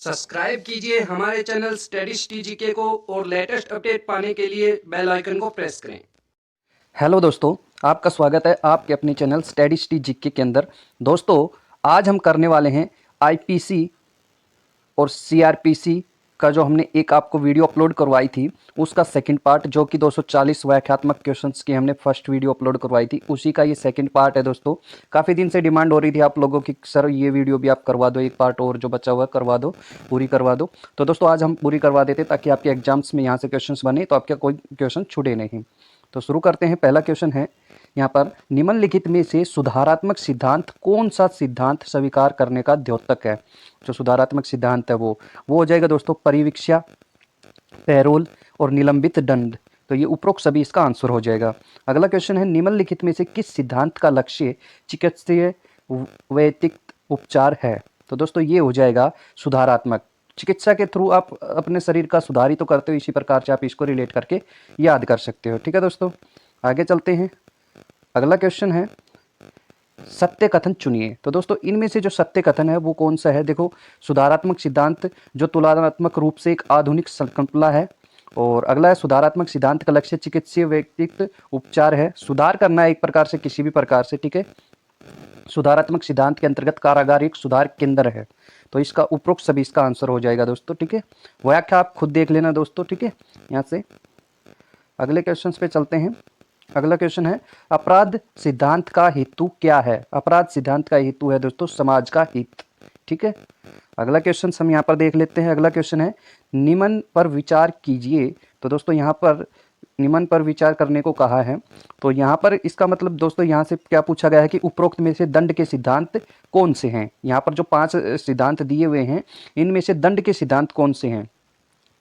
Subscribe कीजिए हमारे channel studies टीजीके को और लेटेस्ट अपडेट पाने के लिए बेल आइकन को प्रेस करें। हेलो दोस्तों, आपका स्वागत है आपके अपने चैनल स्टडीज टीजीके के अंदर। दोस्तों, आज हम करने वाले हैं आईपीसी और सीआरपीसी का जो हमने एक आपको वीडियो अपलोड करवाई थी उसका सेकंड पार्ट, जो कि 240 व्याख्यात्मक क्वेश्चंस की हमने फर्स्ट वीडियो अपलोड करवाई थी, उसी का ये सेकंड पार्ट है। दोस्तों, काफ़ी दिन से डिमांड हो रही थी आप लोगों की, सर ये वीडियो भी आप करवा दो, एक पार्ट और जो बचा हुआ करवा दो, पूरी करवा दो। तो दोस्तों, आज हम पूरी करवा देते ताकि आपके एग्जाम्स में यहाँ से क्वेश्चन बने तो आपका कोई क्वेश्चन छूटे नहीं। तो शुरू करते हैं। पहला क्वेश्चन है यहाँ पर, निम्नलिखित में से सुधारात्मक सिद्धांत कौन सा सिद्धांत स्वीकार करने का द्योतक है? जो सुधारात्मक सिद्धांत है वो हो जाएगा दोस्तों परिवीक्षा, पैरोल और निलंबित दंड। तो ये उपरोक्त सभी इसका आंसर हो जाएगा। अगला क्वेश्चन है, निम्नलिखित में से किस सिद्धांत का लक्ष्य चिकित्सीय वैयक्तिक उपचार है? तो दोस्तों ये हो जाएगा सुधारात्मक। चिकित्सा के थ्रू आप अपने शरीर का सुधार ही तो करते हो, इसी प्रकार से आप इसको रिलेट करके याद कर सकते हो। ठीक है दोस्तों, आगे चलते हैं। अगला क्वेश्चन है, सत्य कथन चुनिए। तो दोस्तों, इनमें से जो सत्य कथन है वो कौन सा है? देखो, सुधारात्मक सिद्धांत जो तुलनात्मक रूप से एक आधुनिक संकल्पना है। और अगला है, सुधारात्मक सिद्धांत का लक्ष्य चिकित्सीय व्यक्तित्व उपचार है। सुधार करना है एक प्रकार से, किसी भी प्रकार से। ठीक है, सुधारात्मक सिद्धांत के अंतर्गत कारागार एक सुधार केंद्र है। तो इसका उपरोक्त सभी इसका आंसर हो जाएगा दोस्तों। ठीक है, व्याख्या आप खुद देख लेना दोस्तों। ठीक है, यहाँ से अगले क्वेश्चन पे चलते हैं। अगला क्वेश्चन है, अपराध सिद्धांत का हेतु क्या है? अपराध सिद्धांत का हेतु है दोस्तों समाज का हित। ठीक है, अगला क्वेश्चन हम यहाँ पर देख लेते हैं। अगला क्वेश्चन है, निम्न पर विचार कीजिए। तो दोस्तों यहाँ पर निम्न पर विचार करने को कहा है। तो यहाँ पर इसका मतलब दोस्तों यहाँ से क्या पूछा गया है कि उपरोक्त में से दंड के सिद्धांत कौन से हैं? यहाँ पर जो 5 सिद्धांत दिए हुए हैं इनमें से दंड के सिद्धांत कौन से हैं?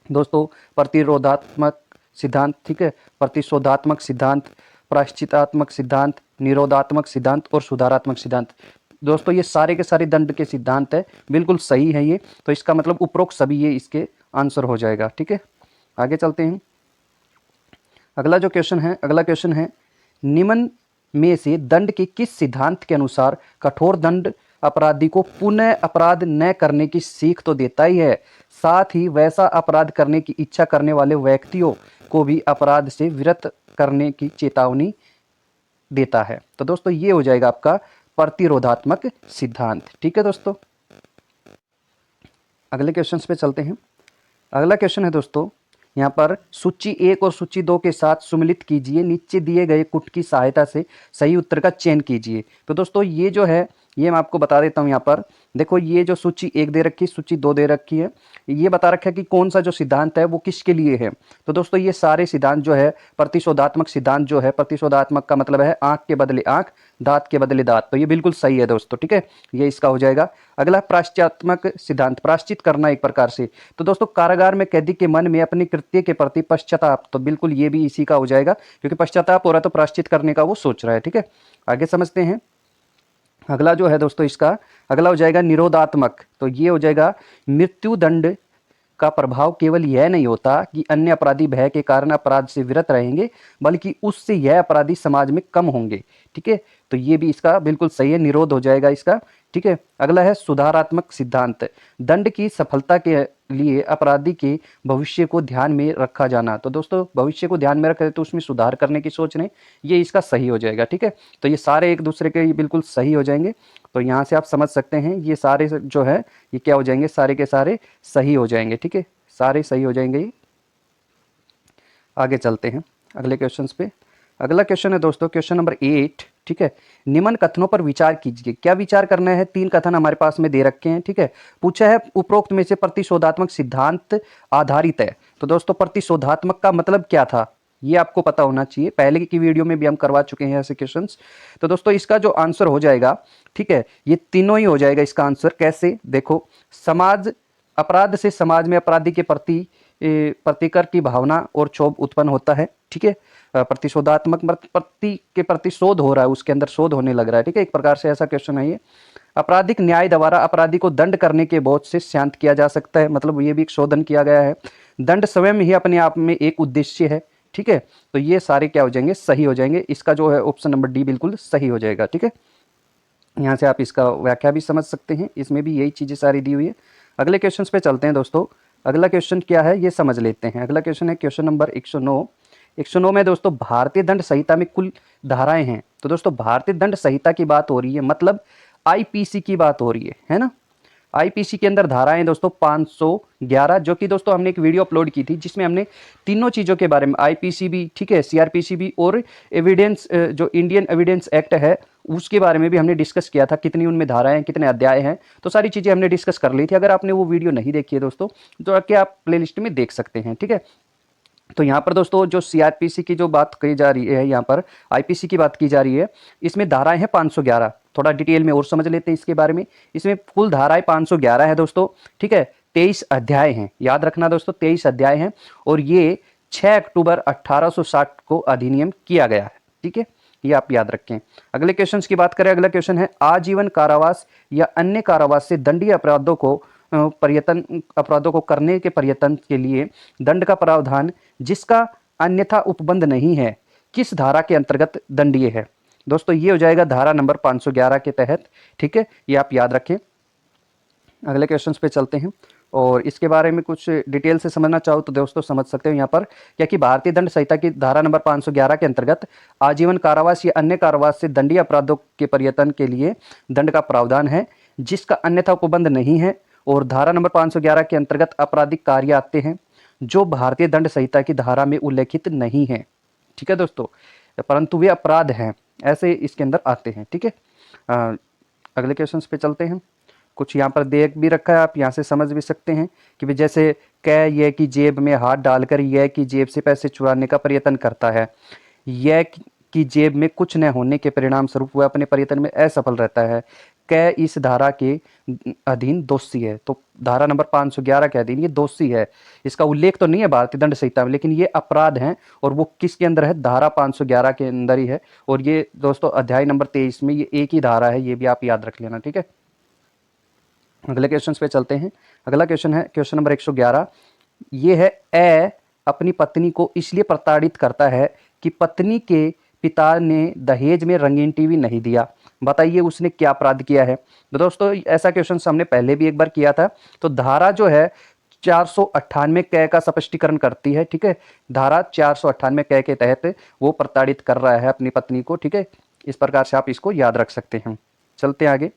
दोस्तों, प्रतिरोधात्मक सिद्धांत, ठीक है, प्रतिशोधात्मक सिद्धांत, प्रायश्चितात्मक सिद्धांत, निरोधात्मक सिद्धांत और सुधारात्मक सिद्धांत। दोस्तों ये सारे के सारे दंड के सिद्धांत है, बिल्कुल सही है ये। तो इसका मतलब उपरोक्त सभी ये इसके आंसर हो जाएगा। ठीक है, आगे चलते हैं। अगला जो क्वेश्चन है, अगला क्वेश्चन है, निम्न में से दंड के किस सिद्धांत के अनुसार कठोर दंड अपराधी को पुनः अपराध न करने की सीख तो देता ही है, साथ ही वैसा अपराध करने की इच्छा करने वाले व्यक्तियों को भी अपराध से विरत करने की चेतावनी देता है? तो दोस्तों ये हो जाएगा आपका प्रतिरोधात्मक सिद्धांत। ठीक है दोस्तों, अगले क्वेश्चन पे चलते हैं। अगला क्वेश्चन है दोस्तों, यहाँ पर सूची 1 और सूची 2 के साथ सुमिलित कीजिए, नीचे दिए गए कुट की सहायता से सही उत्तर का चयन कीजिए। तो दोस्तों ये जो है ये मैं आपको बता देता हूँ। यहाँ पर देखो, ये जो सूची 1 दे रखी है, सूची 2 दे रखी है, ये बता रखा है कि कौन सा जो सिद्धांत है वो किसके लिए है। तो दोस्तों ये सारे सिद्धांत जो है प्रतिशोधात्मक सिद्धांत जो है, प्रतिशोधात्मक का मतलब है आंख के बदले आंख, दांत के बदले दांत। तो ये बिल्कुल सही है दोस्तों। ठीक है, ये इसका हो जाएगा। अगला प्रायश्चितात्मक सिद्धांत, प्रायश्चित करना एक प्रकार से। तो दोस्तों कारागार में कैदी के मन में अपने कृत्य के प्रति पश्चाताप, तो बिल्कुल ये भी इसी का हो जाएगा, क्योंकि पश्चाताप हो रहा है तो प्रायश्चित करने का वो सोच रहा है। ठीक है, आगे समझते हैं। अगला जो है दोस्तों इसका अगला हो जाएगा निरोधात्मक। तो ये हो जाएगा, मृत्यु दंड का प्रभाव केवल यह नहीं होता कि अन्य अपराधी भय के कारण अपराध से विरत रहेंगे, बल्कि उससे यह अपराधी समाज में कम होंगे। ठीक है, तो ये भी इसका बिल्कुल सही है, निरोध हो जाएगा इसका। ठीक है, अगला है सुधारात्मक सिद्धांत, दंड की सफलता के लिए अपराधी के भविष्य को ध्यान में रखा जाना। तो दोस्तों भविष्य को ध्यान में रखें तो उसमें सुधार करने की सोच रहे, ये इसका सही हो जाएगा। ठीक है, तो ये सारे एक दूसरे के बिल्कुल सही हो जाएंगे। तो यहाँ से आप समझ सकते हैं ये सारे जो है ये क्या हो जाएंगे, सारे के सारे सही हो जाएंगे। ठीक है, सारे सही हो जाएंगे ये। आगे चलते हैं अगले क्वेश्चन पे। अगला क्वेश्चन है दोस्तों क्वेश्चन नंबर 8। ठीक है, निम्न कथनों पर विचार कीजिए। क्या विचार करना है? 3 कथन हमारे पास में दे रखे हैं। ठीक है, पूछा है उपरोक्त में से प्रतिशोधात्मक सिद्धांत आधारित है। तो दोस्तों प्रतिशोधात्मक का मतलब क्या था ये आपको पता होना चाहिए, पहले की वीडियो में भी हम करवा चुके हैं ऐसे क्वेश्चंस। तो दोस्तों इसका जो आंसर हो जाएगा, ठीक है, ये तीनों ही हो जाएगा इसका आंसर। कैसे? देखो, समाज अपराध से समाज में अपराधी के प्रति प्रतिकर की भावना और क्षोभ उत्पन्न होता है। ठीक है, प्रतिशोधात्मक प्रति के प्रति शोध हो रहा है, उसके अंदर शोध होने लग रहा है। ठीक है, एक प्रकार से ऐसा क्वेश्चन है ये। आपराधिक न्याय द्वारा अपराधी को दंड करने के बोझ से शांत किया जा सकता है, मतलब ये भी एक शोधन किया गया है। दंड स्वयं ही अपने आप में एक उद्देश्य है। ठीक है, तो ये सारे क्या हो जाएंगे, सही हो जाएंगे। इसका जो है ऑप्शन नंबर डी बिल्कुल सही हो जाएगा। ठीक है, यहाँ से आप इसका व्याख्या भी समझ सकते हैं, इसमें भी यही चीजें सारी दी हुई है। अगले क्वेश्चन पे चलते हैं दोस्तों। अगला क्वेश्चन क्या है ये समझ लेते हैं। अगला क्वेश्चन है क्वेश्चन नंबर 109। 109 में दोस्तों भारतीय दंड संहिता में कुल धाराएं हैं। तो दोस्तों भारतीय दंड संहिता की बात हो रही है, मतलब आईपीसी की बात हो रही है ना। आईपीसी के अंदर धाराएं दोस्तों 511, जो कि दोस्तों हमने एक वीडियो अपलोड की थी जिसमें हमने तीनों चीज़ों के बारे में, आईपीसी भी ठीक है, सीआरपीसी भी, और एविडेंस जो इंडियन एविडेंस एक्ट है उसके बारे में भी हमने डिस्कस किया था, कितनी उनमें धाराएं हैं, कितने अध्याय हैं, तो सारी चीज़ें हमने डिस्कस कर ली थी। अगर आपने वो वीडियो नहीं देखी है दोस्तों तो आके आप प्लेलिस्ट में देख सकते हैं, ठीक है। तो यहाँ पर दोस्तों जो सीआरपीसी की जो बात कही जा रही है, यहाँ पर आईपीसी की बात की जा रही है, इसमें धाराएं हैं 511। थोड़ा डिटेल में और समझ लेते हैं इसके बारे में। इसमें कुल धाराएं 511 है दोस्तों, ठीक है। 23 अध्याय हैं, याद रखना दोस्तों 23 अध्याय हैं, और ये 6 अक्टूबर 1860 को अधिनियम किया गया है, ठीक है, ये आप याद रखें। अगले क्वेश्चन की बात करें। अगला क्वेश्चन है आजीवन कारावास या अन्य कारावास से दंडीय अपराधों को करने के प्रयत्न के लिए दंड का प्रावधान जिसका अन्यथा उपबंध नहीं है किस धारा के अंतर्गत दंडीय है। दोस्तों ये हो जाएगा धारा नंबर 511 के तहत, ठीक है, ये आप याद रखें। अगले क्वेश्चन पे चलते हैं, और इसके बारे में कुछ डिटेल से समझना चाहो तो दोस्तों समझ सकते हो यहाँ पर, क्या कि भारतीय दंड संहिता की धारा नंबर 511 के अंतर्गत आजीवन कारावास या अन्य कारावास से दंडीय अपराधों के प्रयत्न के लिए दंड का प्रावधान है जिसका अन्यथा उपबंध नहीं है, और धारा नंबर 511 के अंतर्गत आपराधिक कार्य आते हैं जो भारतीय दंड संहिता की धारा में उल्लेखित नहीं है, ठीक है दोस्तों, परंतु वे अपराध हैं ऐसे इसके अंदर आते हैं, ठीक है। अगले क्वेश्चन पे चलते हैं। कुछ यहाँ पर देख भी रखा है, आप यहाँ से समझ भी सकते हैं कि भाई जैसे कै यह की जेब में हाथ डालकर यह की जेब से पैसे चुराने का प्रयत्न करता है, यह की जेब में कुछ न होने के परिणाम स्वरूप वह अपने प्रयत्न में असफल रहता है, कै इस धारा के अधीन दोषी है। तो धारा नंबर 511 के अधीन ये दोषी है, इसका उल्लेख तो नहीं है भारतीय दंड संहिता में, लेकिन ये अपराध हैं, और वो किसके अंदर है, धारा 511 के अंदर ही है, और ये दोस्तों अध्याय नंबर 23 में ये एक ही धारा है, ये भी आप याद रख लेना, ठीक है। अगले क्वेश्चन पे चलते हैं। अगला क्वेश्चन है क्वेश्चन नंबर 111। ये है ए अपनी पत्नी को इसलिए प्रताड़ित करता है कि पत्नी के पिता ने दहेज में रंगीन टीवी नहीं दिया, बताइए उसने क्या अपराध किया है। तो दोस्तों ऐसा क्वेश्चन हमने पहले भी एक बार किया था। तो धारा जो है 498 कै का स्पष्टीकरण करती है, ठीक है। धारा 498 कै के तहत वो प्रताड़ित कर रहा है अपनी पत्नी को, ठीक है। इस प्रकार से आप इसको याद रख सकते हैं। चलते हैं आगे,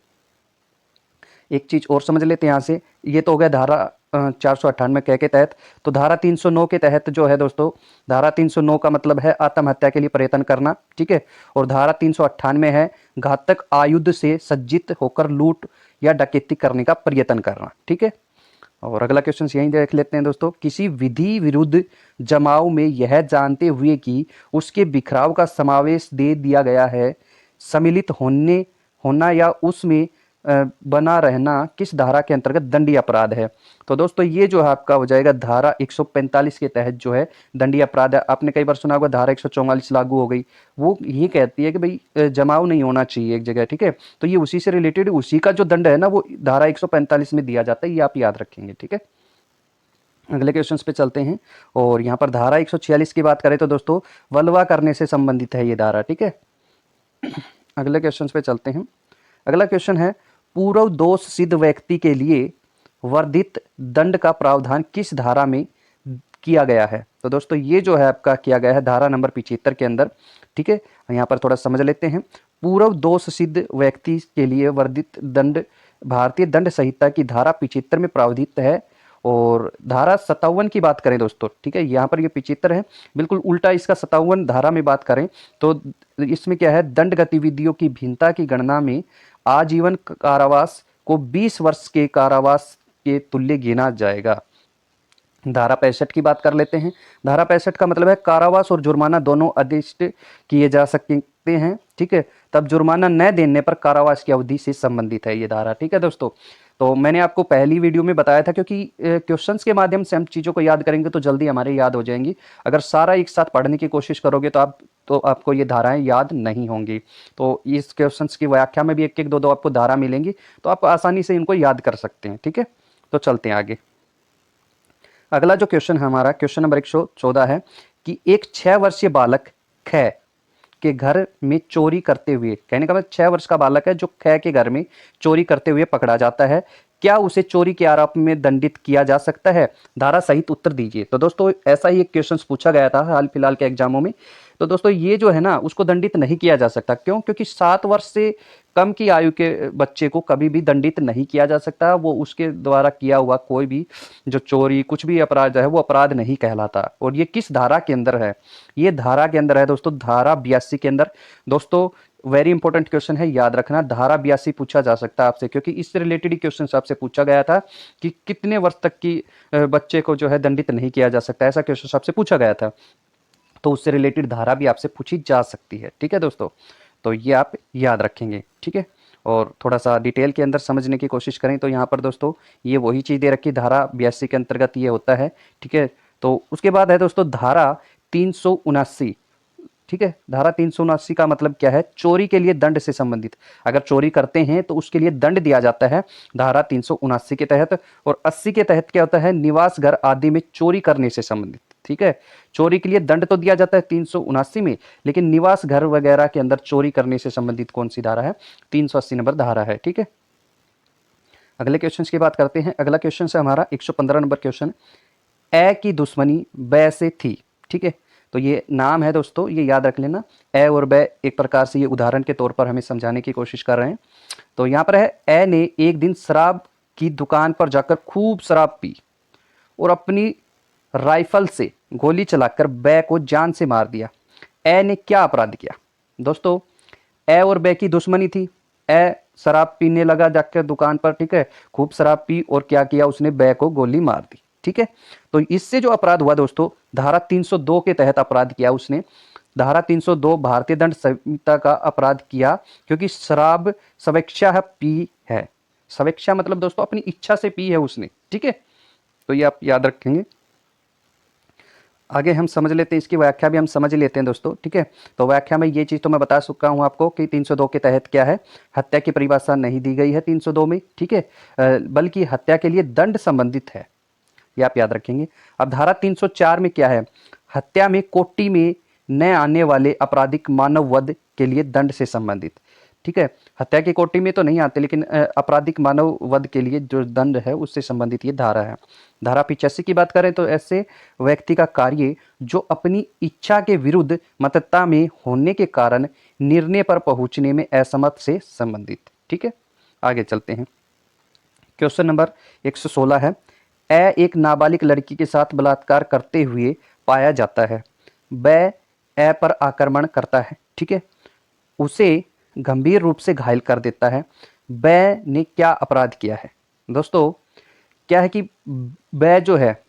एक चीज और समझ लेते हैं यहाँ से। ये तो हो गया धारा 498 कै के तहत। तो धारा 309 के तहत जो है दोस्तों, धारा 309 का मतलब है आत्महत्या के लिए प्रयत्न करना, ठीक है। और धारा 398 है घातक आयुध से सज्जित होकर लूट या डकैती करने का प्रयत्न करना, ठीक है। और अगला क्वेश्चन यहीं देख लेते हैं दोस्तों। किसी विधि विरुद्ध जमाव में यह जानते हुए कि उसके बिखराव का समावेश दे दिया गया है, सम्मिलित होना या उसमें बना रहना किस धारा के अंतर्गत दंडीय अपराध है। तो दोस्तों ये जो है आपका हो जाएगा धारा 145 के तहत जो है दंडीय अपराध है। आपने कई बार सुना होगा धारा 144 लागू हो गई, वो ये कहती है कि भाई जमाव नहीं होना चाहिए एक जगह, ठीक है। तो ये उसी से रिलेटेड, उसी का जो दंड है ना वो धारा 145 में दिया जाता है, ये आप याद रखेंगे, ठीक है। अगले क्वेश्चन पे चलते हैं, और यहाँ पर धारा 146 की बात करें तो दोस्तों वल्वा करने से संबंधित है ये धारा, ठीक है। अगले क्वेश्चन पे चलते हैं। अगला क्वेश्चन है पूर्व दोष सिद्ध व्यक्ति के लिए वर्धित दंड का प्रावधान किस धारा में किया गया है। तो दोस्तों ये जो है आपका किया गया है धारा नंबर 75 के अंदर, ठीक है। यहाँ पर थोड़ा समझ लेते हैं। पूर्व दोष सिद्ध व्यक्ति के लिए वर्धित दंड भारतीय दंड संहिता की धारा 75 में प्रावधानित है, और धारा 57 की बात करें दोस्तों, ठीक है, यहाँ पर ये 75 है, बिल्कुल उल्टा इसका 57 धारा में बात करें तो इसमें क्या है, दंड गतिविधियों की भिन्नता की गणना में आजीवन कारावास को 20 वर्ष के कारावास के तुल्य गिना जाएगा। धारा 65 की बात कर लेते हैं। धारा 65 का मतलब है कारावास और जुर्माना दोनों आदिष्ट किए जा सकते हैं, ठीक है। तब जुर्माना न देने पर कारावास की अवधि से संबंधित है ये धारा, ठीक है दोस्तों। तो मैंने आपको पहली वीडियो में बताया था, क्योंकि क्वेश्चंस के माध्यम से हम चीज़ों को याद करेंगे तो जल्दी हमारे याद हो जाएंगी। अगर सारा एक साथ पढ़ने की कोशिश करोगे तो आपको ये धाराएं याद नहीं होंगी। तो इस क्वेश्चंस की व्याख्या में भी एक एक दो दो आपको धारा मिलेंगी, तो आप आसानी से इनको याद कर सकते हैं, ठीक है। तो चलते हैं आगे। अगला जो क्वेश्चन है हमारा क्वेश्चन नंबर 114 है कि एक 6 वर्षीय बालक ख के घर में चोरी करते हुए, कहने का मतलब 6 वर्ष का बालक है जो ख के घर में चोरी करते हुए पकड़ा जाता है, क्या उसे चोरी के आरोप में दंडित किया जा सकता है? धारा सहित उत्तर दीजिए। तो दोस्तों ऐसा ही एक क्वेश्चन पूछा गया था हाल फिलहाल के एग्जामों में। तो दोस्तों ये जो है ना उसको दंडित नहीं किया जा सकता। क्यों? क्योंकि 7 वर्ष से कम की आयु के बच्चे को कभी भी दंडित नहीं किया जा सकता। वो उसके द्वारा किया हुआ कोई भी जो चोरी कुछ भी अपराध है वो अपराध नहीं कहलाता। और ये किस धारा के अंदर है? ये धारा के अंदर है दोस्तों, धारा 82 के अंदर। दोस्तों वेरी इंपॉर्टेंट क्वेश्चन है, याद रखना। धारा 82 पूछा जा सकता है आपसे, क्योंकि इससे रिलेटेड ही क्वेश्चन आपसे पूछा गया था कि कितने वर्ष तक की बच्चे को जो है दंडित नहीं किया जा सकता, ऐसा क्वेश्चन आपसे पूछा गया था। तो उससे रिलेटेड धारा भी आपसे पूछी जा सकती है। ठीक है दोस्तों, तो ये आप याद रखेंगे। ठीक है, और थोड़ा सा डिटेल के अंदर समझने की कोशिश करें तो यहाँ पर दोस्तों ये वही चीज़ दे रखी, धारा 82 के अंतर्गत ये होता है। ठीक है, तो उसके बाद है दोस्तों धारा 379। ठीक है, धारा 379 का मतलब क्या है? चोरी के लिए दंड से संबंधित। अगर चोरी करते हैं तो उसके लिए दंड दिया जाता है धारा 379 के तहत। और 80 के तहत क्या होता है? निवास घर आदि में चोरी करने से संबंधित। ठीक है, चोरी के लिए दंड तो दिया जाता है 379 में, लेकिन निवास घर वगैरह के अंदर चोरी करने से संबंधित कौन सी धारा है? 380 नंबर धारा है। ठीक है, अगले क्वेश्चन की बात करते हैं। अगला क्वेश्चन है हमारा 115 नंबर क्वेश्चन। ए की दुश्मनी बै से थी। ठीक है, तो ये नाम है दोस्तों, ये याद रख लेना। ए और बै एक प्रकार से ये उदाहरण के तौर पर हमें समझाने की कोशिश कर रहे हैं। तो यहाँ पर है, ए ने एक दिन शराब की दुकान पर जाकर खूब शराब पी और अपनी राइफल से गोली चलाकर बै को जान से मार दिया। ए ने क्या अपराध किया? दोस्तों ए और बै की दुश्मनी थी। ए शराब पीने लगा जाकर दुकान पर, ठीक है, खूब शराब पी और क्या किया उसने? बै को गोली मार दी। ठीक है, तो इससे जो अपराध हुआ दोस्तों, धारा 302 के तहत अपराध किया उसने। धारा 302 भारतीय दंड संहिता का अपराध किया, क्योंकि शराब स्वेच्छा पी है। स्वेच्छा मतलब दोस्तों अपनी इच्छा से पी है उसने। ठीक है, तो ये आप याद रखेंगे। आगे हम समझ लेते हैं, इसकी व्याख्या भी हम समझ लेते हैं दोस्तों। ठीक है, तो व्याख्या में ये चीज़ तो मैं बता चुका हूँ आपको कि 302 के तहत क्या है, हत्या की परिभाषा नहीं दी गई है 302 में। ठीक है, बल्कि हत्या के लिए दंड संबंधित है, ये आप याद रखेंगे। अब धारा 304 में क्या है? हत्या में कोटि में न आने वाले आपराधिक मानव वध के लिए दंड से संबंधित। ठीक है, हत्या की कोटि में तो नहीं आते, लेकिन आपराधिक मानव वध के लिए जो दंड है उससे संबंधित ये धारा है। धारा 85 की बात करें तो ऐसे व्यक्ति का कार्य जो अपनी इच्छा के विरुद्ध मतता में होने के कारण निर्णय पर पहुंचने में असमर्थ से संबंधित। ठीक है, आगे चलते हैं। क्वेश्चन नंबर 116 है, ए एक नाबालिग लड़की के साथ बलात्कार करते हुए पाया जाता है। बै ए पर आक्रमण करता है। ठीक है, उसे गंभीर रूप से घायल कर देता है। बै ने क्या अपराध किया है? दोस्तों क्या है कि बै जो है,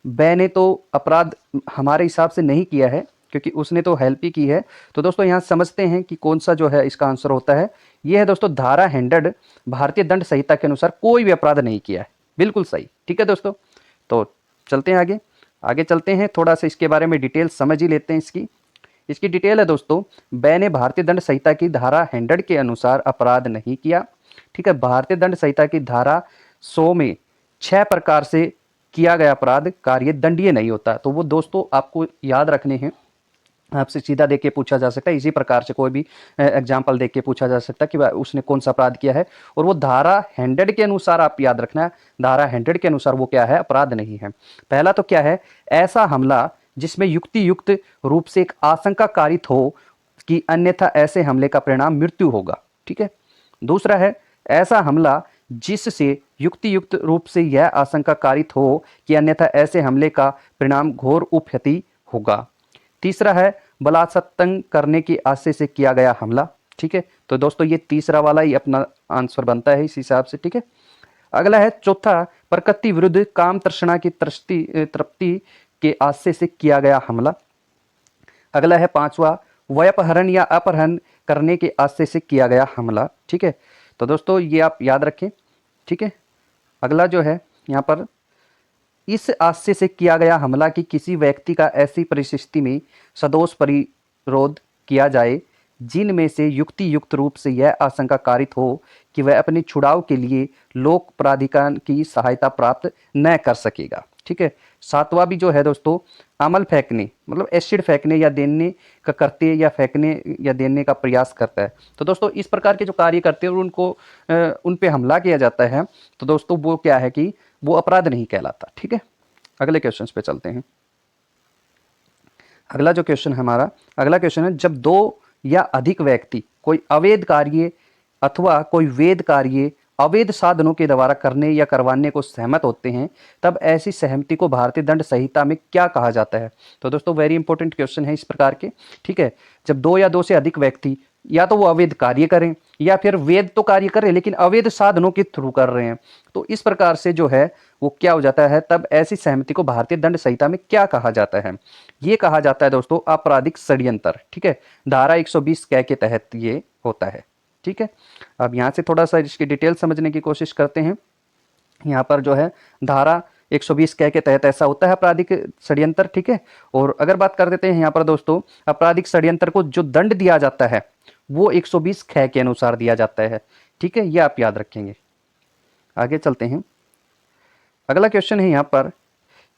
बै ने तो अपराध हमारे हिसाब से नहीं किया है, क्योंकि उसने तो हेल्प ही की है। तो दोस्तों यहाँ समझते हैं कि कौन सा जो है इसका आंसर होता है। यह है दोस्तों धारा 100 भारतीय दंड संहिता के अनुसार कोई भी अपराध नहीं किया है। बिल्कुल सही। ठीक है दोस्तों, तो चलते हैं आगे। आगे चलते हैं, थोड़ा सा इसके बारे में डिटेल समझ ही लेते हैं। इसकी डिटेल है दोस्तों, बै ने भारतीय दंड संहिता की धारा 100 के अनुसार अपराध नहीं किया। ठीक है, भारतीय दंड संहिता की धारा 100 में 6 प्रकार से किया गया अपराध कार्य दंडीय नहीं होता। तो वो दोस्तों आपको याद रखने हैं, आपसे सीधा देख के पूछा जा सकता है। इसी प्रकार से कोई भी एग्जाम्पल देख के पूछा जा सकता है कि उसने कौन सा अपराध किया है, और वो धारा 100 के अनुसार आप याद रखना है। धारा 100 के अनुसार वो क्या है? अपराध नहीं है। पहला तो क्या है? ऐसा हमला जिसमें युक्ति युक्त रूप से एक आशंका कारित हो कि अन्यथा ऐसे हमले का परिणाम मृत्यु होगा। ठीक है, दूसरा है ऐसा हमला जिससे युक्ति युक्त रूप से यह आशंका कारित हो कि अन्यथा ऐसे हमले का परिणाम घोर उपहति होगा। तीसरा है बलात्संग करने की आशय से किया गया हमला। ठीक है, तो दोस्तों ये तीसरा वाला ही अपना आंसर बनता है इस हिसाब से। ठीक है, अगला है चौथा, प्रकृति विरुद्ध काम तृष्णा की तृप्ति के आशय से किया गया हमला। अगला है पांचवा, व्यपहरण या अपहरण करने के आशय से किया गया हमला। ठीक है, तो दोस्तों ये आप याद रखें। ठीक है, अगला जो है यहाँ पर, इस आशय से किया गया हमला कि किसी व्यक्ति का ऐसी परिस्थिति में सदोष परिरोध किया जाए जिनमें से युक्ति युक्त रूप से यह आशंका कारित हो कि वह अपने छुड़ाव के लिए लोक प्राधिकार की सहायता प्राप्त न कर सकेगा। ठीक है। सातवां भी जो है दोस्तों अमल फेंकने मतलब एसिड फेंकने या देने का करते या फेंकने या देने का प्रयास करता है। तो दोस्तों इस प्रकार के जो कार्य करते हैं और उनको उन पे हमला किया जाता है तो दोस्तों वो क्या है कि वो अपराध नहीं कहलाता। ठीक है, अगले क्वेश्चन पे चलते हैं। अगला जो क्वेश्चन है हमारा, अगला क्वेश्चन है जब दो या अधिक व्यक्ति कोई अवैध कार्य अथवा कोई वैध कार्य अवैध साधनों के द्वारा करने या करवाने को सहमत होते हैं तब ऐसी सहमति को भारतीय दंड संहिता में क्या कहा जाता है। तो दोस्तों वेरी इंपॉर्टेंट क्वेश्चन है इस प्रकार के। ठीक है, जब दो या दो से अधिक व्यक्ति या तो वो अवैध कार्य करें या फिर वैध तो कार्य करें लेकिन अवैध साधनों के थ्रू कर रहे हैं, तो इस प्रकार से जो है वो क्या हो जाता है, तब ऐसी सहमति को भारतीय दंड संहिता में क्या कहा जाता है। ये कहा जाता है दोस्तों आपराधिक षड्यंत्र। ठीक है, धारा 120 कै के तहत ये होता है। ठीक है, अब यहाँ से थोड़ा सा इसकी डिटेल समझने की कोशिश करते हैं। यहाँ पर जो है धारा 120 कै के तहत ऐसा होता है आपराधिक षड्यंत्र। ठीक है, और अगर बात कर देते हैं यहाँ पर दोस्तों आपराधिक षड्यंत्र को जो दंड दिया जाता है वो 120 कै के अनुसार दिया जाता है। ठीक है, ये आप याद रखेंगे। आगे चलते हैं। अगला क्वेश्चन है यहाँ पर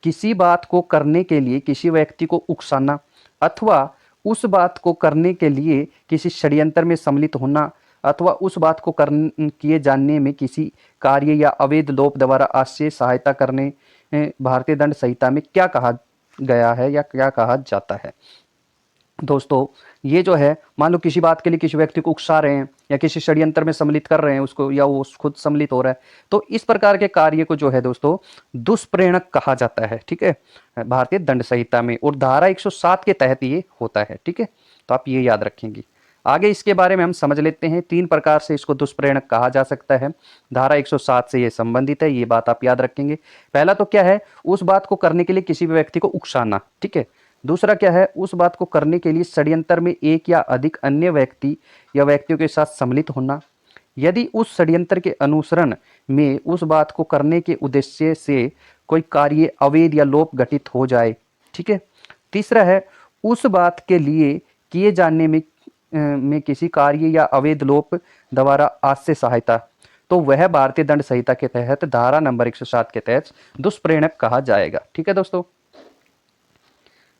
किसी बात को करने के लिए किसी व्यक्ति को उकसाना अथवा उस बात को करने के लिए किसी षड्यंत्र में सम्मिलित होना अथवा उस बात को किए जाने में किसी कार्य या अवैध लोप द्वारा आश्रय सहायता करने भारतीय दंड संहिता में क्या कहा गया है या क्या कहा जाता है। दोस्तों ये जो है मान लो किसी बात के लिए किसी व्यक्ति को उकसा रहे हैं या किसी षड्यंत्र में सम्मिलित कर रहे हैं उसको या वो खुद सम्मिलित हो रहा है, तो इस प्रकार के कार्य को जो है दोस्तों दुष्प्रेरक कहा जाता है। ठीक है, भारतीय दंड संहिता में, और धारा 107 के तहत ये होता है। ठीक है, तो आप ये याद रखेंगे। आगे इसके बारे में हम समझ लेते हैं। 3 प्रकार से इसको दुष्प्रेरक कहा जा सकता है। धारा 107 से ये संबंधित है, ये बात आप याद रखेंगे। पहला तो क्या है, उस बात को करने के लिए किसी भी व्यक्ति को उकसाना। ठीक है, दूसरा क्या है, उस बात को करने के लिए षड्यंत्र में एक या अधिक अन्य व्यक्ति या व्यक्तियों के साथ सम्मिलित होना, यदि उस षड्यंत्र के अनुसरण में उस बात को करने के उद्देश्य से कोई कार्य अवैध या लोप घटित हो जाए। ठीक है, तीसरा है उस बात के लिए किए जाने में किसी कार्य या अवैध लोप द्वारा आश्रय सहायता, तो वह भारतीय दंड संहिता के तहत धारा नंबर 107 के तहत दुष्प्रेरक कहा जाएगा। ठीक है दोस्तों,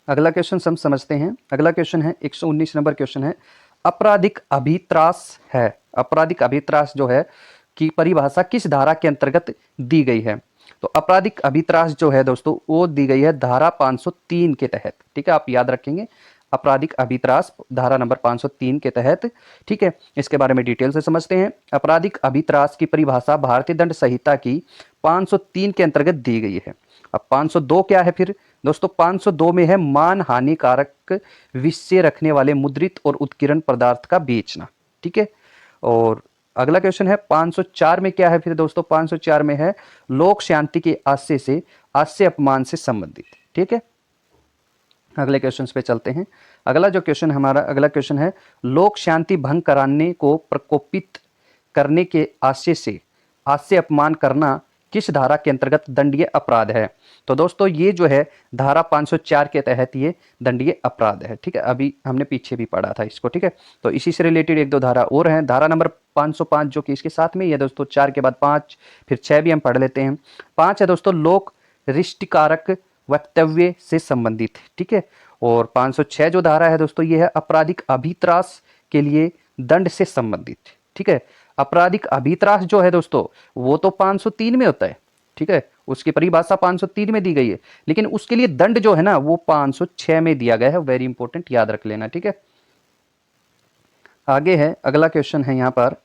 अगला क्वेश्चन हम समझते हैं। अगला क्वेश्चन है 119 नंबर क्वेश्चन है आपराधिक अभित्रास है। आपराधिक अभित्रास जो है की परिभाषा किस धारा के अंतर्गत दी गई है। तो आपराधिक अभित्रास जो है दोस्तों वो दी गई है धारा 503 के तहत। ठीक है, आप याद रखेंगे आपराधिक अभित्रास धारा नंबर 503 के तहत। ठीक है, इसके बारे में डिटेल से समझते हैं। आपराधिक अभित्रास की परिभाषा भारतीय दंड संहिता की 503 के अंतर्गत दी गई है। अब 502 क्या है फिर दोस्तों, 502 में है मान हानिकारक विषय रखने वाले मुद्रित और उत्कीर्ण पदार्थ का बेचना। ठीक है, और अगला क्वेश्चन है 504 में क्या है फिर दोस्तों, 504 में है लोक शांति के आशय से आशय अपमान से संबंधित। ठीक है, अगले क्वेश्चन पे चलते हैं। अगला जो क्वेश्चन हमारा अगला क्वेश्चन है लोक शांति भंग कराने को प्रकोपित करने के आशय से आशय अपमान करना किस धारा के अंतर्गत दंडनीय अपराध है। तो दोस्तों ये जो है धारा 504 के तहत ये दंडनीय अपराध है। ठीक है, अभी हमने पीछे भी पढ़ा था इसको। ठीक है, तो इसी से रिलेटेड 1-2 धारा और हैं। धारा नंबर 505 जो कि इसके साथ में ही है दोस्तों, 4 के बाद 5 फिर 6 भी हम पढ़ लेते हैं। 5 है दोस्तों लोक रिष्टकारक वक्तव्य से संबंधित। ठीक है, और 506 जो धारा है दोस्तों ये है आपराधिक अभित्रास के लिए दंड से संबंधित। ठीक है, आपराधिक अभित्रास जो है दोस्तों वो तो 503 में होता है। ठीक है, उसकी परिभाषा 503 में दी गई है, लेकिन उसके लिए दंड जो है ना वो 506 में दिया गया है। वेरी इंपॉर्टेंट, याद रख लेना। ठीक है, आगे है अगला क्वेश्चन है यहाँ पर।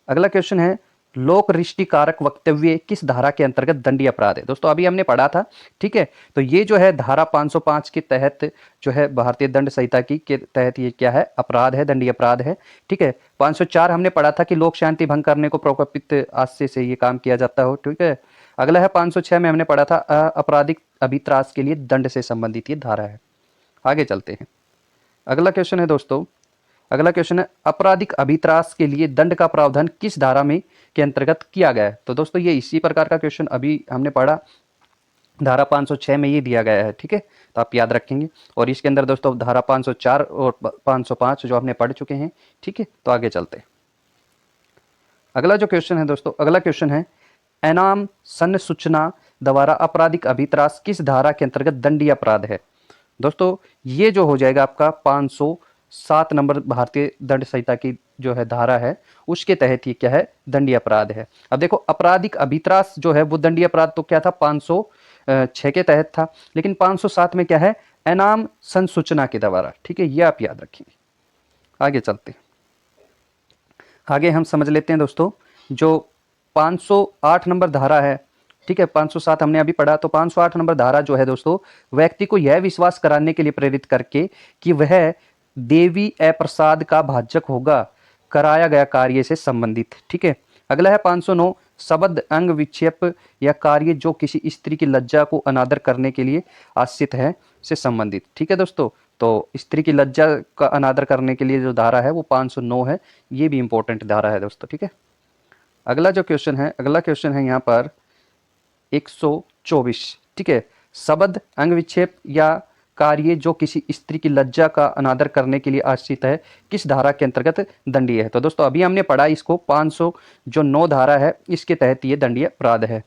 अगला क्वेश्चन है लोक रिष्टिकारक वक्तव्य किस धारा के अंतर्गत दंडनीय अपराध है। दोस्तों अभी हमने पढ़ा था। ठीक है, तो ये जो है धारा 505 के तहत जो है भारतीय दंड संहिता की के तहत ये क्या है, अपराध है, दंडनीय अपराध है। ठीक है, 504 हमने पढ़ा था कि लोक शांति भंग करने को प्रकोपित आशय से ये काम किया जाता हो। ठीक है, अगला है 506 में हमने पढ़ा था आपराधिक अभित्रास के लिए दंड से संबंधित ये धारा है। आगे चलते हैं। अगला क्वेश्चन है दोस्तों, अगला क्वेश्चन है आपराधिक अभित्रास के लिए दंड का प्रावधान किस धारा में के अंतर्गत किया गया है। तो दोस्तों ये इसी प्रकार का क्वेश्चन अभी हमने पढ़ा, धारा 506 में ये दिया गया है। ठीक है, तो आप याद रखेंगे। और इसके अंदर दोस्तों धारा 504 और 505 जो हमने पढ़ चुके हैं। ठीक है, तो आगे चलते हैं। अगला जो क्वेश्चन है दोस्तों, अगला क्वेश्चन है एनाम सन सूचना द्वारा आपराधिक अभित्रास किस धारा के अंतर्गत दंडनीय अपराध है? दोस्तों ये जो हो जाएगा आपका 507 नंबर भारतीय दंड संहिता की जो है धारा है, उसके तहत ये क्या है, दंडनीय अपराध है। अब देखो आपराधिक अभित्रास जो है वो दंडनीय अपराध तो क्या था, 506 के तहत था, लेकिन 507 में क्या है, इनाम संसूचना के द्वारा। ठीक है, ये आप याद रखेंगे। आगे चलते हैं, आगे हम समझ लेते हैं दोस्तों जो 508 नंबर धारा है। ठीक है, 507 हमने अभी पढ़ा, तो 508 नंबर धारा जो है दोस्तों, व्यक्ति को यह विश्वास कराने के लिए प्रेरित करके कि वह देवी अप्रसाद का भाजक होगा, कराया गया कार्य से संबंधित। ठीक है, अगला है 509, शब्द अंग विक्षेप या कार्य जो किसी स्त्री की लज्जा को अनादर करने के लिए आश्रित है से संबंधित। ठीक है दोस्तों, तो स्त्री की लज्जा का अनादर करने के लिए जो धारा है वो 509 है, ये भी इंपॉर्टेंट धारा है दोस्तों। ठीक है, अगला जो क्वेश्चन है, अगला क्वेश्चन है यहाँ पर 124। ठीक है, शब्द अंग विक्षेप या कार्य जो किसी स्त्री की लज्जा का अनादर करने के लिए आश्रित है किस धारा के अंतर्गत दंडनीय है? तो दोस्तों अभी हमने पढ़ा इसको, 509 धारा है, इसके तहत ये दंडनीय अपराध है।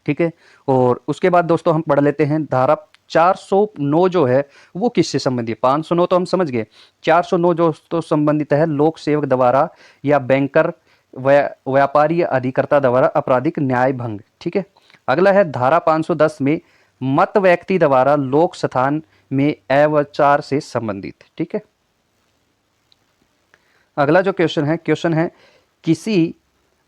ठीक है, और उसके बाद दोस्तों हम पढ़ लेते हैं धारा 409 जो है वो किससे संबंधित है? 509 तो हम समझ गए, 409 जो तो संबंधित है लोक सेवक द्वारा या बैंकर व्यापारी या अधिकर्ता द्वारा आपराधिक न्याय भंग। ठीक है, अगला है धारा 510 में मत व्यक्ति द्वारा लोक स्थान में अवाचार से संबंधित। ठीक है, अगला जो क्वेश्चन है किसी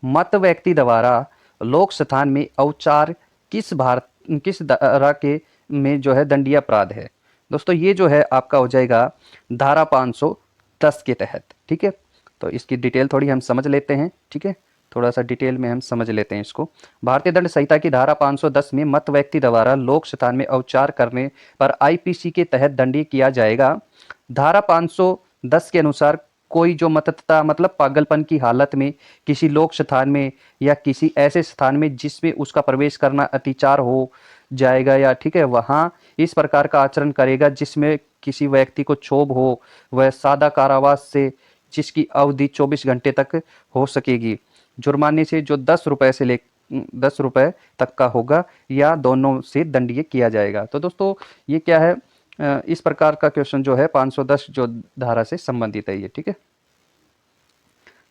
मत व्यक्ति द्वारा लोक स्थान में अवचार किस धारा के में जो है दंडनीय अपराध है? दोस्तों ये जो है आपका हो जाएगा धारा 510 के तहत। ठीक है, तो इसकी डिटेल थोड़ी हम समझ लेते हैं। ठीक है, थोड़ा सा डिटेल में हम समझ लेते हैं इसको। भारतीय दंड संहिता की धारा 510 में मत व्यक्ति द्वारा लोक स्थान में अवचार करने पर आईपीसी के तहत दंडनीय किया जाएगा। धारा 510 के अनुसार कोई जो मतता मतलब पागलपन की हालत में किसी लोक स्थान में या किसी ऐसे स्थान में जिसमें उसका प्रवेश करना अतिचार हो जाएगा या ठीक है वहाँ इस प्रकार का आचरण करेगा जिसमें किसी व्यक्ति को क्षोभ हो, वह सादा कारावास से जिसकी अवधि 24 घंटे तक हो सकेगी, जुर्माने से जो 10 रुपए से 10 रुपए तक का होगा या दोनों से दंडनीय किया जाएगा। तो दोस्तों ये क्या है, इस प्रकार का क्वेश्चन जो है 510 जो धारा से संबंधित है ये। ठीक है,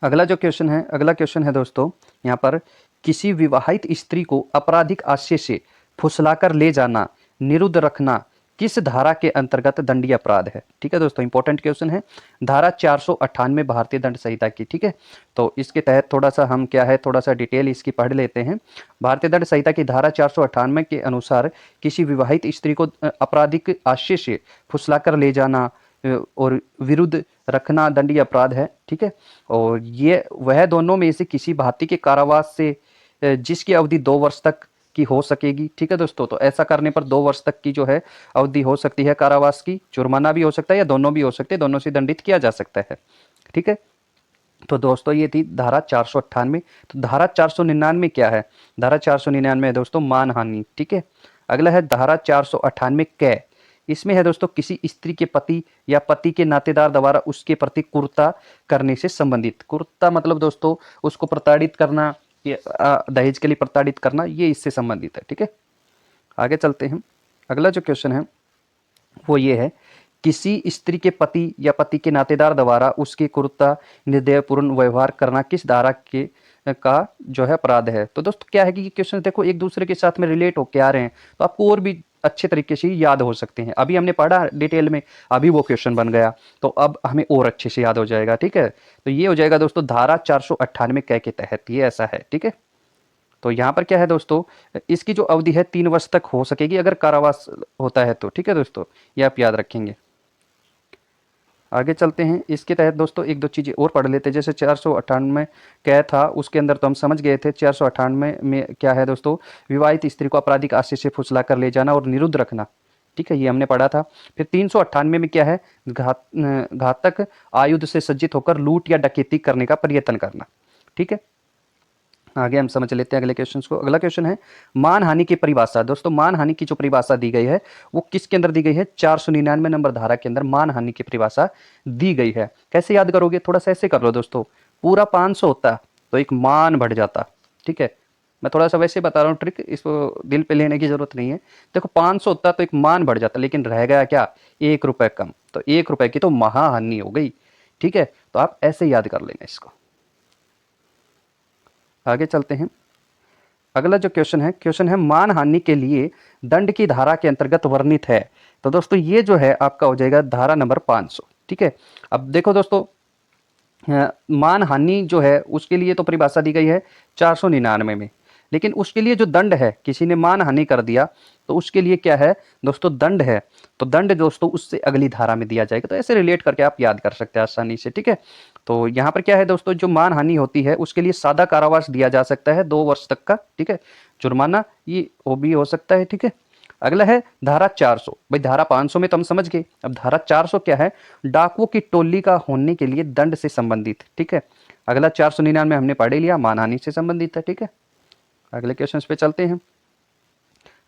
अगला क्वेश्चन है दोस्तों यहाँ पर किसी विवाहित स्त्री को आपराधिक आशय से फुसलाकर ले जाना, निरुद्ध रखना किस धारा के अंतर्गत दंडनीय अपराध है? ठीक है दोस्तों, इंपॉर्टेंट क्वेश्चन है, धारा 498 भारतीय दंड संहिता की। ठीक है, तो इसके तहत थोड़ा सा हम क्या है थोड़ा सा डिटेल इसकी पढ़ लेते हैं। भारतीय दंड संहिता की धारा 498 के अनुसार किसी विवाहित स्त्री को आपराधिक आशय से फुसलाकर ले जाना और विरुद्ध रखना दंडनीय अपराध है। ठीक है, और ये वह दोनों में से किसी भारतीय के कारावास से जिसकी अवधि 2 वर्ष तक की हो सकेगी। ठीक है दोस्तों, तो ऐसा करने पर 2 वर्ष तक की जो है अवधि हो सकती है कारावास की, जुर्माना भी हो सकता है या दोनों भी हो सकते हैं, दोनों से दंडित किया जा सकता है। ठीक है, तो दोस्तों ये थी धारा 498। तो धारा 499 क्या है? धारा 499 है दोस्तों मानहानि। ठीक है, अगला है धारा 498 कै, इसमें है दोस्तों किसी स्त्री के पति या पति के नातेदार द्वारा उसके प्रति क्रूरता करने से संबंधित। क्रूरता मतलब दोस्तों उसको प्रताड़ित करना, दहेज के लिए प्रताड़ित करना, ये इससे संबंधित है। ठीक है, आगे चलते हैं। अगला जो क्वेश्चन है वो ये है किसी स्त्री के पति या पति के नातेदार द्वारा उसकी क्रूरता निर्दयपूर्ण व्यवहार करना किस धारा के का जो है अपराध है? तो दोस्तों क्या है कि ये क्वेश्चन देखो एक दूसरे के साथ में रिलेट होके आ रहे हैं, तो आपको और भी अच्छे तरीके से याद हो सकते हैं। अभी हमने पढ़ा डिटेल में, अभी वो क्वेश्चन बन गया तो अब हमें और अच्छे से याद हो जाएगा। ठीक है, तो ये हो जाएगा दोस्तों धारा 498 कै के तहत ये ऐसा है। ठीक है, तो यहाँ पर क्या है दोस्तों, इसकी जो अवधि है 3 वर्ष तक हो सकेगी अगर कारावास होता है तो। ठीक है दोस्तों, ये आप याद रखेंगे। आगे चलते हैं, इसके तहत दोस्तों एक दो चीज़ें और पढ़ लेते हैं। जैसे 498 क्या था उसके अंदर तो हम समझ गए थे। 498 में क्या है दोस्तों, विवाहित स्त्री को आपराधिक आशय से फुसला कर ले जाना और निरुद्ध रखना। ठीक है, ये हमने पढ़ा था। फिर 398 में क्या है, घातक आयुध से सज्जित होकर लूट या डकैती करने का प्रयत्न करना। ठीक है, आगे हम समझ लेते हैं अगले क्वेश्चन को। अगला क्वेश्चन है मानहानि की परिभाषा। दोस्तों मानहानि की जो परिभाषा दी गई है वो किसके अंदर दी गई है? 499 नंबर धारा के अंदर मानहानि की परिभाषा दी गई है। कैसे याद करोगे? थोड़ा सा ऐसे कर लो दोस्तों, पूरा 500 होता तो एक मान बढ़ जाता। ठीक है, मैं थोड़ा सा वैसे बता रहा हूँ ट्रिक, इसको दिल पे लेने की जरूरत नहीं है। देखो 500 होता तो एक मान बढ़ जाता, लेकिन रह गया क्या, 1 रुपए कम, तो 1 रुपए की तो महाहानि हो गई। ठीक है, तो आप ऐसे याद कर लेना इसको। आगे चलते हैं। अगला जो क्वेश्चन है मानहानि के लिए दंड की धारा के अंतर्गत वर्णित है। तो दोस्तों ये जो है आपका हो जाएगा धारा नंबर 500। ठीक है, अब देखो दोस्तों, मानहानि जो है उसके लिए तो परिभाषा दी गई है 499 में, लेकिन उसके लिए जो दंड है, किसी ने मानहानि कर दिया तो उसके लिए क्या है दोस्तों, दंड है। तो दंड दोस्तों उससे अगली धारा में दिया जाएगा। तो ऐसे रिलेट करके आप याद कर सकते हैं आसानी से। ठीक है, तो यहाँ पर क्या है दोस्तों, जो मानहानि होती है उसके लिए सादा कारावास दिया जा सकता है 2 वर्ष तक का। ठीक है, जुर्माना ये वो भी हो सकता है। ठीक है, अगला है धारा 400। भाई धारा 500 में तो हम समझ गए, अब धारा 400 क्या है, डाकुओं की टोली का होने के लिए दंड से संबंधित। ठीक है, अगला 499 हमने पढ़ लिया, मानहानि से संबंधित है। ठीक है, अगले क्वेश्चन पे चलते हैं।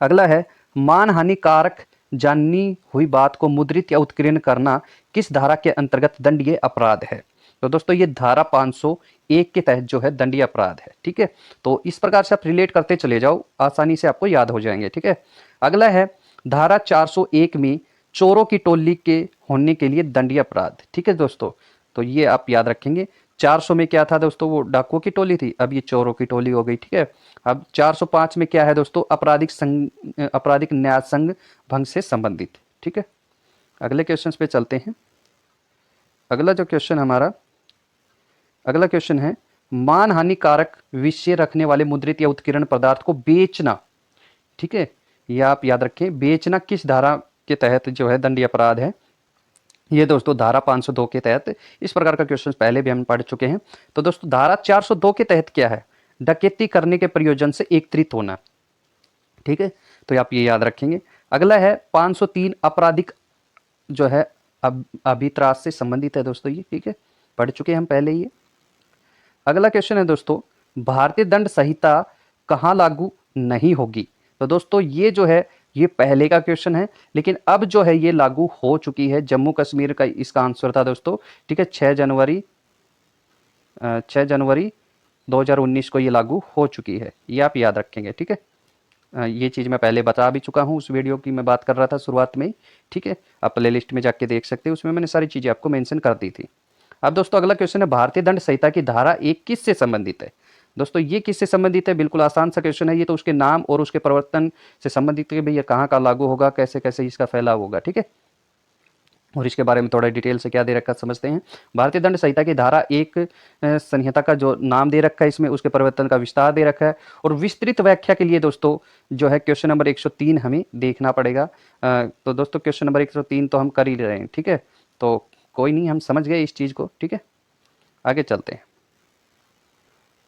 अगला है मानहानि कारक जानी हुई बात को मुद्रित या उत्कीर्ण करना किस धारा के अंतर्गत दंडनीय अपराध है। तो दोस्तों ये धारा 501 के तहत जो है दंडनीय अपराध है। ठीक है, तो इस प्रकार से आप रिलेट करते चले जाओ, आसानी से आपको याद हो जाएंगे। ठीक है, अगला है धारा 401 में चोरों की टोली के होने के लिए दंडनीय अपराध। ठीक है दोस्तों, तो ये आप याद रखेंगे। 400 में क्या था दोस्तों, वो डाकुओं की टोली थी, अब ये चोरों की टोली हो गई। ठीक है, अब 405 में क्या है दोस्तों, आपराधिक न्याय संघ भंग से संबंधित। ठीक है, अगले क्वेश्चन पे चलते हैं। अगला जो क्वेश्चन हमारा, अगला क्वेश्चन है मानहानि कारक विषय रखने वाले मुद्रित या उत्कीर्ण पदार्थ को बेचना। ठीक है, ये आप याद रखें, बेचना किस धारा के तहत जो है दंडनीय अपराध है। ये दोस्तों धारा 502 के तहत, इस प्रकार का क्वेश्चन पहले भी हम पढ़ चुके हैं। तो दोस्तों धारा 402 के तहत क्या है, डकैती करने के प्रयोजन से एकत्रित होना। ठीक है, तो आप ये याद रखेंगे। अगला है 503 आपराधिक जो है अभित्रास से संबंधित है दोस्तों ये। ठीक है, पढ़ चुके हैं हम पहले ये। अगला क्वेश्चन है दोस्तों, भारतीय दंड संहिता कहाँ लागू नहीं होगी। तो दोस्तों ये जो है ये पहले का क्वेश्चन है, लेकिन अब जो है ये लागू हो चुकी है। जम्मू कश्मीर का इसका आंसर था दोस्तों। ठीक है, 6 जनवरी 2019 को ये लागू हो चुकी है, ये आप याद रखेंगे। ठीक है, ये चीज़ मैं पहले बता भी चुका हूँ, उस वीडियो की मैं बात कर रहा था शुरुआत में ही। ठीक है, आप प्ले लिस्ट में जाके देख सकते हैं, उसमें मैंने सारी चीज़ें आपको मेंशन कर दी थी। अब दोस्तों अगला क्वेश्चन है भारतीय दंड संहिता की धारा 1 किससे संबंधित है। दोस्तों ये किससे संबंधित है, बिल्कुल आसान सा क्वेश्चन है ये, तो उसके नाम और उसके परिवर्तन से संबंधित है, भैया कहाँ का लागू होगा, कैसे कैसे इसका फैलाव होगा। ठीक है, और इसके बारे में थोड़ा डिटेल से क्या दे रखा समझते हैं। भारतीय दंड संहिता की धारा 1 संहिता का जो नाम दे रखा है इसमें, उसके परिवर्तन का विस्तार दे रखा है, और विस्तृत व्याख्या के लिए दोस्तों जो है क्वेश्चन नंबर 103 हमें देखना पड़ेगा। तो दोस्तों क्वेश्चन नंबर 103 तो हम कर ही रहे हैं। ठीक है, तो कोई नहीं, हम समझ गए इस चीज़ को। ठीक है, आगे चलते हैं।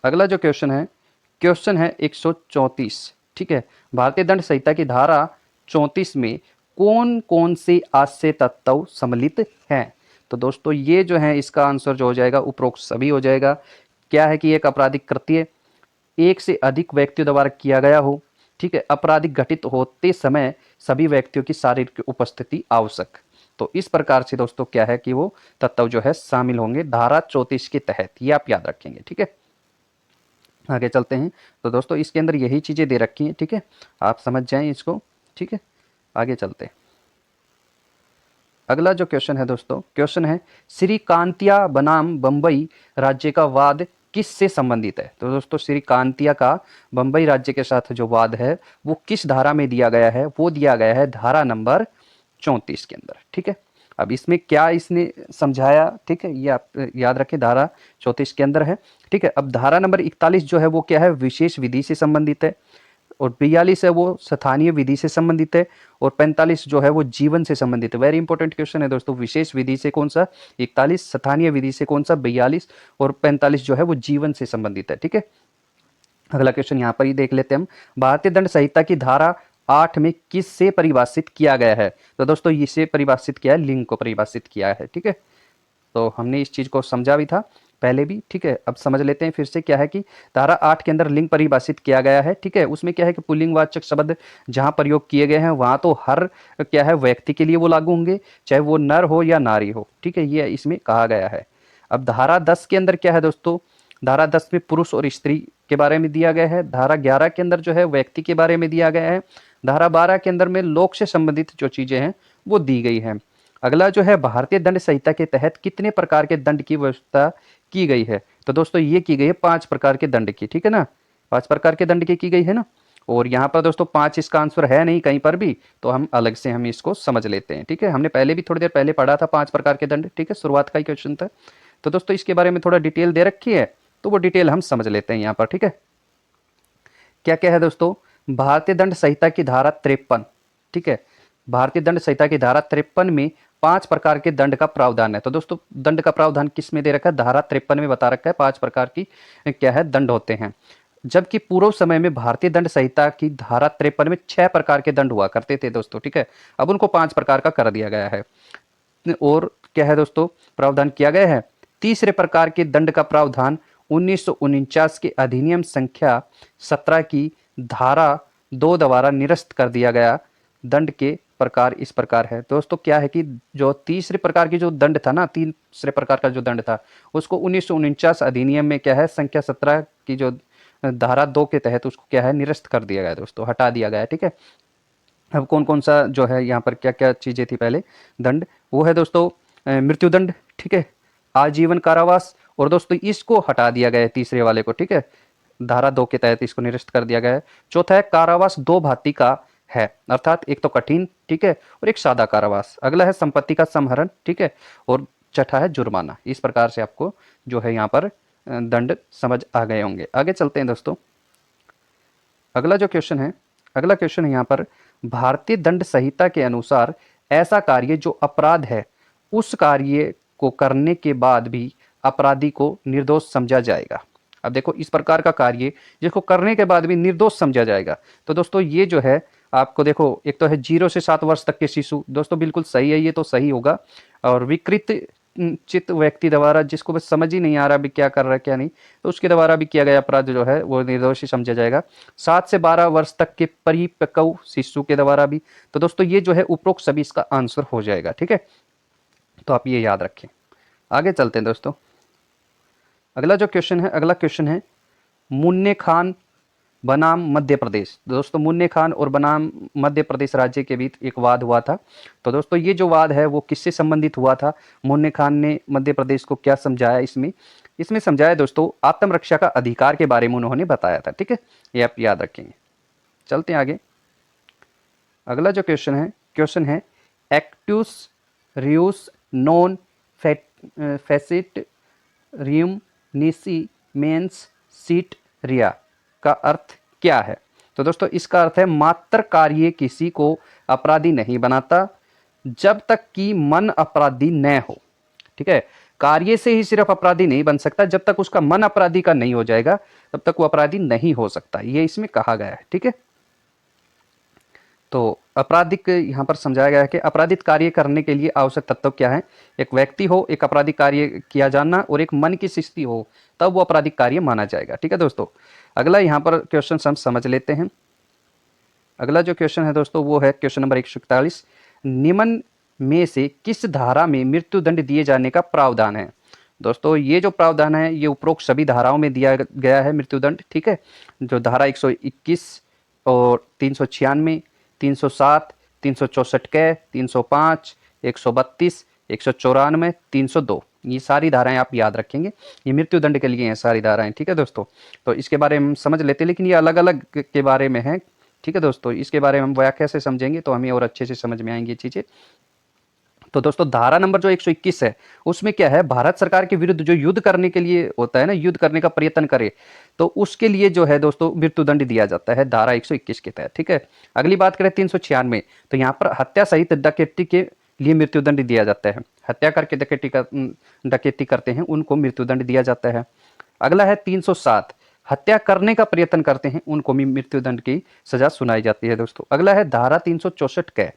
अगला जो क्वेश्चन है 134। ठीक है, भारतीय दंड संहिता की धारा 34 में कौन कौन से आश्रय तत्व सम्मिलित हैं। तो दोस्तों ये जो है इसका आंसर जो हो जाएगा उपरोक्त सभी हो जाएगा। क्या है कि एक आपराधिक कृत्य एक से अधिक व्यक्तियों द्वारा किया गया हो। ठीक है, अपराधिक घटित होते समय सभी व्यक्तियों की शारीरिक उपस्थिति आवश्यक। तो इस प्रकार से दोस्तों क्या है कि वो तत्व जो है शामिल होंगे धारा 34 के तहत, ये आप याद रखेंगे। ठीक है, आगे चलते हैं। तो दोस्तों इसके अंदर यही चीज़ें दे रखी हैं। ठीक है, आप समझ जाएं इसको। ठीक है, आगे चलते हैं। अगला जो क्वेश्चन है दोस्तों, क्वेश्चन है श्री कांतिया बनाम बम्बई राज्य का वाद किससे संबंधित है। तो दोस्तों श्री कांतिया का बम्बई राज्य के साथ जो वाद है वो किस धारा में दिया गया है, वो दिया गया है धारा नंबर 34 के अंदर। ठीक है, अब इसमें क्या इसने समझाया, ठीक है, ये आप याद रखें, धारा 34 के अंदर है। ठीक है, अब धारा नंबर 41 जो है वो क्या है, विशेष विधि से संबंधित है, और 42 है वो स्थानीय विधि से संबंधित है, और 45 जो है वो जीवन से संबंधित है। वेरी इंपॉर्टेंट क्वेश्चन है दोस्तों, विशेष विधि से कौन सा 41, स्थानीय विधि से कौन सा 42, और 45 जो है वो जीवन से संबंधित है। ठीक है, अगला क्वेश्चन यहाँ पर ही देख लेते हैं हम। भारतीय दंड संहिता की धारा 8 में किससे परिभाषित किया गया है। तो दोस्तों इसे परिभाषित किया है, लिंग को परिभाषित किया है। ठीक है, तो हमने इस चीज को समझा भी था पहले भी। ठीक है, अब समझ लेते हैं फिर से। क्या है कि धारा 8 के अंदर लिंग परिभाषित किया गया है। ठीक है, उसमें क्या है कि पुल्लिंगवाचक शब्द जहां प्रयोग किए गए हैं वहां तो हर क्या है व्यक्ति के लिए वो लागू होंगे, चाहे वो नर हो या नारी हो। ठीक है, ये इसमें कहा गया है। अब धारा 10 के अंदर क्या है दोस्तों, धारा 10 में पुरुष और स्त्री के बारे में दिया गया है। धारा 11 के अंदर जो है व्यक्ति के बारे में दिया गया है। धारा 12 के अंदर में लोक से संबंधित जो चीजें हैं वो दी गई है। अगला जो है भारतीय दंड संहिता के तहत कितने प्रकार के दंड की व्यवस्था की गई है? तो दोस्तों ये की गई है 5 प्रकार के दंड की, ठीक है ना, 5 प्रकार के दंड की गई है ना। और यहाँ पर दोस्तों 5 इसका आंसर है नहीं कहीं पर भी, तो हम अलग से हम इसको समझ लेते हैं, ठीक है। हमने पहले भी थोड़ी देर पहले पढ़ा था 5 प्रकार के दंड, ठीक है, शुरुआत का ही क्वेश्चन था। तो दोस्तों इसके बारे में थोड़ा डिटेल दे रखी है, तो वो डिटेल हम समझ लेते हैं यहाँ पर, ठीक है। क्या क्या है दोस्तों? भारतीय दंड संहिता की धारा 53, ठीक है, भारतीय दंड संहिता की धारा 53 में 5 प्रकार के दंड का प्रावधान है। तो दोस्तों दंड का प्रावधान किस में दे रखा है? धारा 53 में बता रखा है 5 प्रकार की क्या है दंड होते हैं। जबकि पूर्व समय में भारतीय दंड संहिता की धारा 53 में 6 प्रकार के दंड हुआ करते थे दोस्तों, ठीक है। अब उनको 5 प्रकार का कर दिया गया है। और क्या है दोस्तों प्रावधान किया गया है? तीसरे प्रकार के दंड का प्रावधान 1949 के अधिनियम संख्या 17 की धारा 2 द्वारा निरस्त कर दिया गया। दंड के प्रकार इस प्रकार है दोस्तों। क्या है कि जो तीसरे प्रकार की जो दंड था ना, तीसरे प्रकार का जो दंड था उसको 1949 अधिनियम में क्या है संख्या 17 की जो धारा 2 के तहत उसको क्या है निरस्त कर दिया गया दोस्तों, हटा दिया गया है, ठीक है। अब कौन कौन सा जो है यहाँ पर क्या क्या चीजें थी पहले दंड, वो है दोस्तों मृत्युदंड, ठीक है, आजीवन कारावास, और दोस्तों इसको हटा दिया गया है तीसरे वाले को, ठीक है, धारा 2 के तहत इसको निरस्त कर दिया गया है। चौथा है कारावास 2 भांति का है, अर्थात एक तो कठिन, ठीक है, और एक सादा कारावास। अगला है संपत्ति का समहरण, ठीक है, और छठा है जुर्माना। इस प्रकार से आपको जो है यहाँ पर दंड समझ आ गए होंगे। आगे चलते हैं दोस्तों। अगला जो क्वेश्चन है, अगला क्वेश्चन है यहाँ पर भारतीय दंड संहिता के अनुसार ऐसा कार्य जो अपराध है उस कार्य को करने के बाद भी अपराधी को निर्दोष समझा जाएगा। अब देखो इस प्रकार का कार्य जिसको करने के बाद भी निर्दोष समझा जाएगा, तो दोस्तों ये जो है आपको देखो एक तो है 0 से 7 वर्ष तक के शिशु, दोस्तों बिल्कुल सही है, ये तो सही होगा। और विकृत चित्त व्यक्ति द्वारा जिसको बस समझ ही नहीं आ रहा भी क्या कर रहा है क्या नहीं, तो उसके द्वारा भी किया गया अपराध जो है वो निर्दोषी समझा जाएगा। 7 से 12 वर्ष तक के परिपक्व शिशु के द्वारा भी। तो दोस्तों ये जो है उपरोक्त सभी इसका आंसर हो जाएगा, ठीक है, तो आप ये याद रखें। आगे चलते हैं दोस्तों। अगला जो क्वेश्चन है, अगला क्वेश्चन है मुन्ने खान बनाम मध्य प्रदेश। दोस्तों मुन्ने खान और बनाम मध्य प्रदेश राज्य के बीच एक वाद हुआ था। तो दोस्तों ये जो वाद है वो किससे संबंधित हुआ था? मुन्ने खान ने मध्य प्रदेश को क्या समझाया इसमें समझाया दोस्तों आत्मरक्षा का अधिकार के बारे में उन्होंने बताया था, ठीक है, ये आप याद रखेंगे। चलते हैं आगे। अगला जो क्वेश्चन है एक्टूस रियूस नॉन फैसिट रियम निसी मेंस सीट रिया का अर्थ क्या है? तो दोस्तों इसका अर्थ है मात्र कार्य किसी को अपराधी नहीं बनाता जब तक कि मन अपराधी न हो, ठीक है। कार्य से ही सिर्फ अपराधी नहीं बन सकता, जब तक उसका मन अपराधी का नहीं हो जाएगा तब तक वो अपराधी नहीं हो सकता, ये इसमें कहा गया है, ठीक है। तो आपराधिक यहाँ पर समझाया गया है कि अपराधिक कार्य करने के लिए आवश्यक तत्व क्या है? एक व्यक्ति हो, एक आपराधिक कार्य किया जाना, और एक मन की स्थिति हो, तब वो आपराधिक कार्य माना जाएगा, ठीक है दोस्तों। अगला यहाँ पर क्वेश्चन हम समझ लेते हैं। अगला जो क्वेश्चन है दोस्तों वो है क्वेश्चन नंबर 141, निम्न में से किस धारा में मृत्युदंड दिए जाने का प्रावधान है? दोस्तों ये जो प्रावधान है ये उपरोक्त सभी धाराओं में दिया गया है मृत्युदंड, ठीक है। जो धारा 121 और 396, 307, 364 के, 305, 132, 194, 302, ये सारी धाराएं आप याद रखेंगे, ये मृत्युदंड के लिए हैं सारी धाराएं, ठीक है दोस्तों। तो इसके बारे में हम समझ लेते हैं, लेकिन ये अलग अलग के बारे में है, ठीक है दोस्तों। इसके बारे में हम व्याख्या से समझेंगे तो हमें और अच्छे से समझ में आएंगी ये चीज़ें। तो दोस्तों धारा नंबर जो 121 है उसमें क्या है, भारत सरकार के विरुद्ध जो युद्ध करने के लिए होता है ना, युद्ध करने का प्रयत्न करे, तो उसके लिए जो है दोस्तों मृत्युदंड दिया जाता है धारा 121 के तहत, ठीक है। अगली बात करें 396, तो यहाँ पर हत्या सहित डकैती के लिए मृत्युदंड दिया जाता है। हत्या करके डकैती करते हैं उनको मृत्युदंड दिया जाता है। अगला है 307, हत्या करने का प्रयत्न करते हैं उनको भी मृत्युदंड की सजा सुनाई जाती है दोस्तों। अगला है धारा 364 के,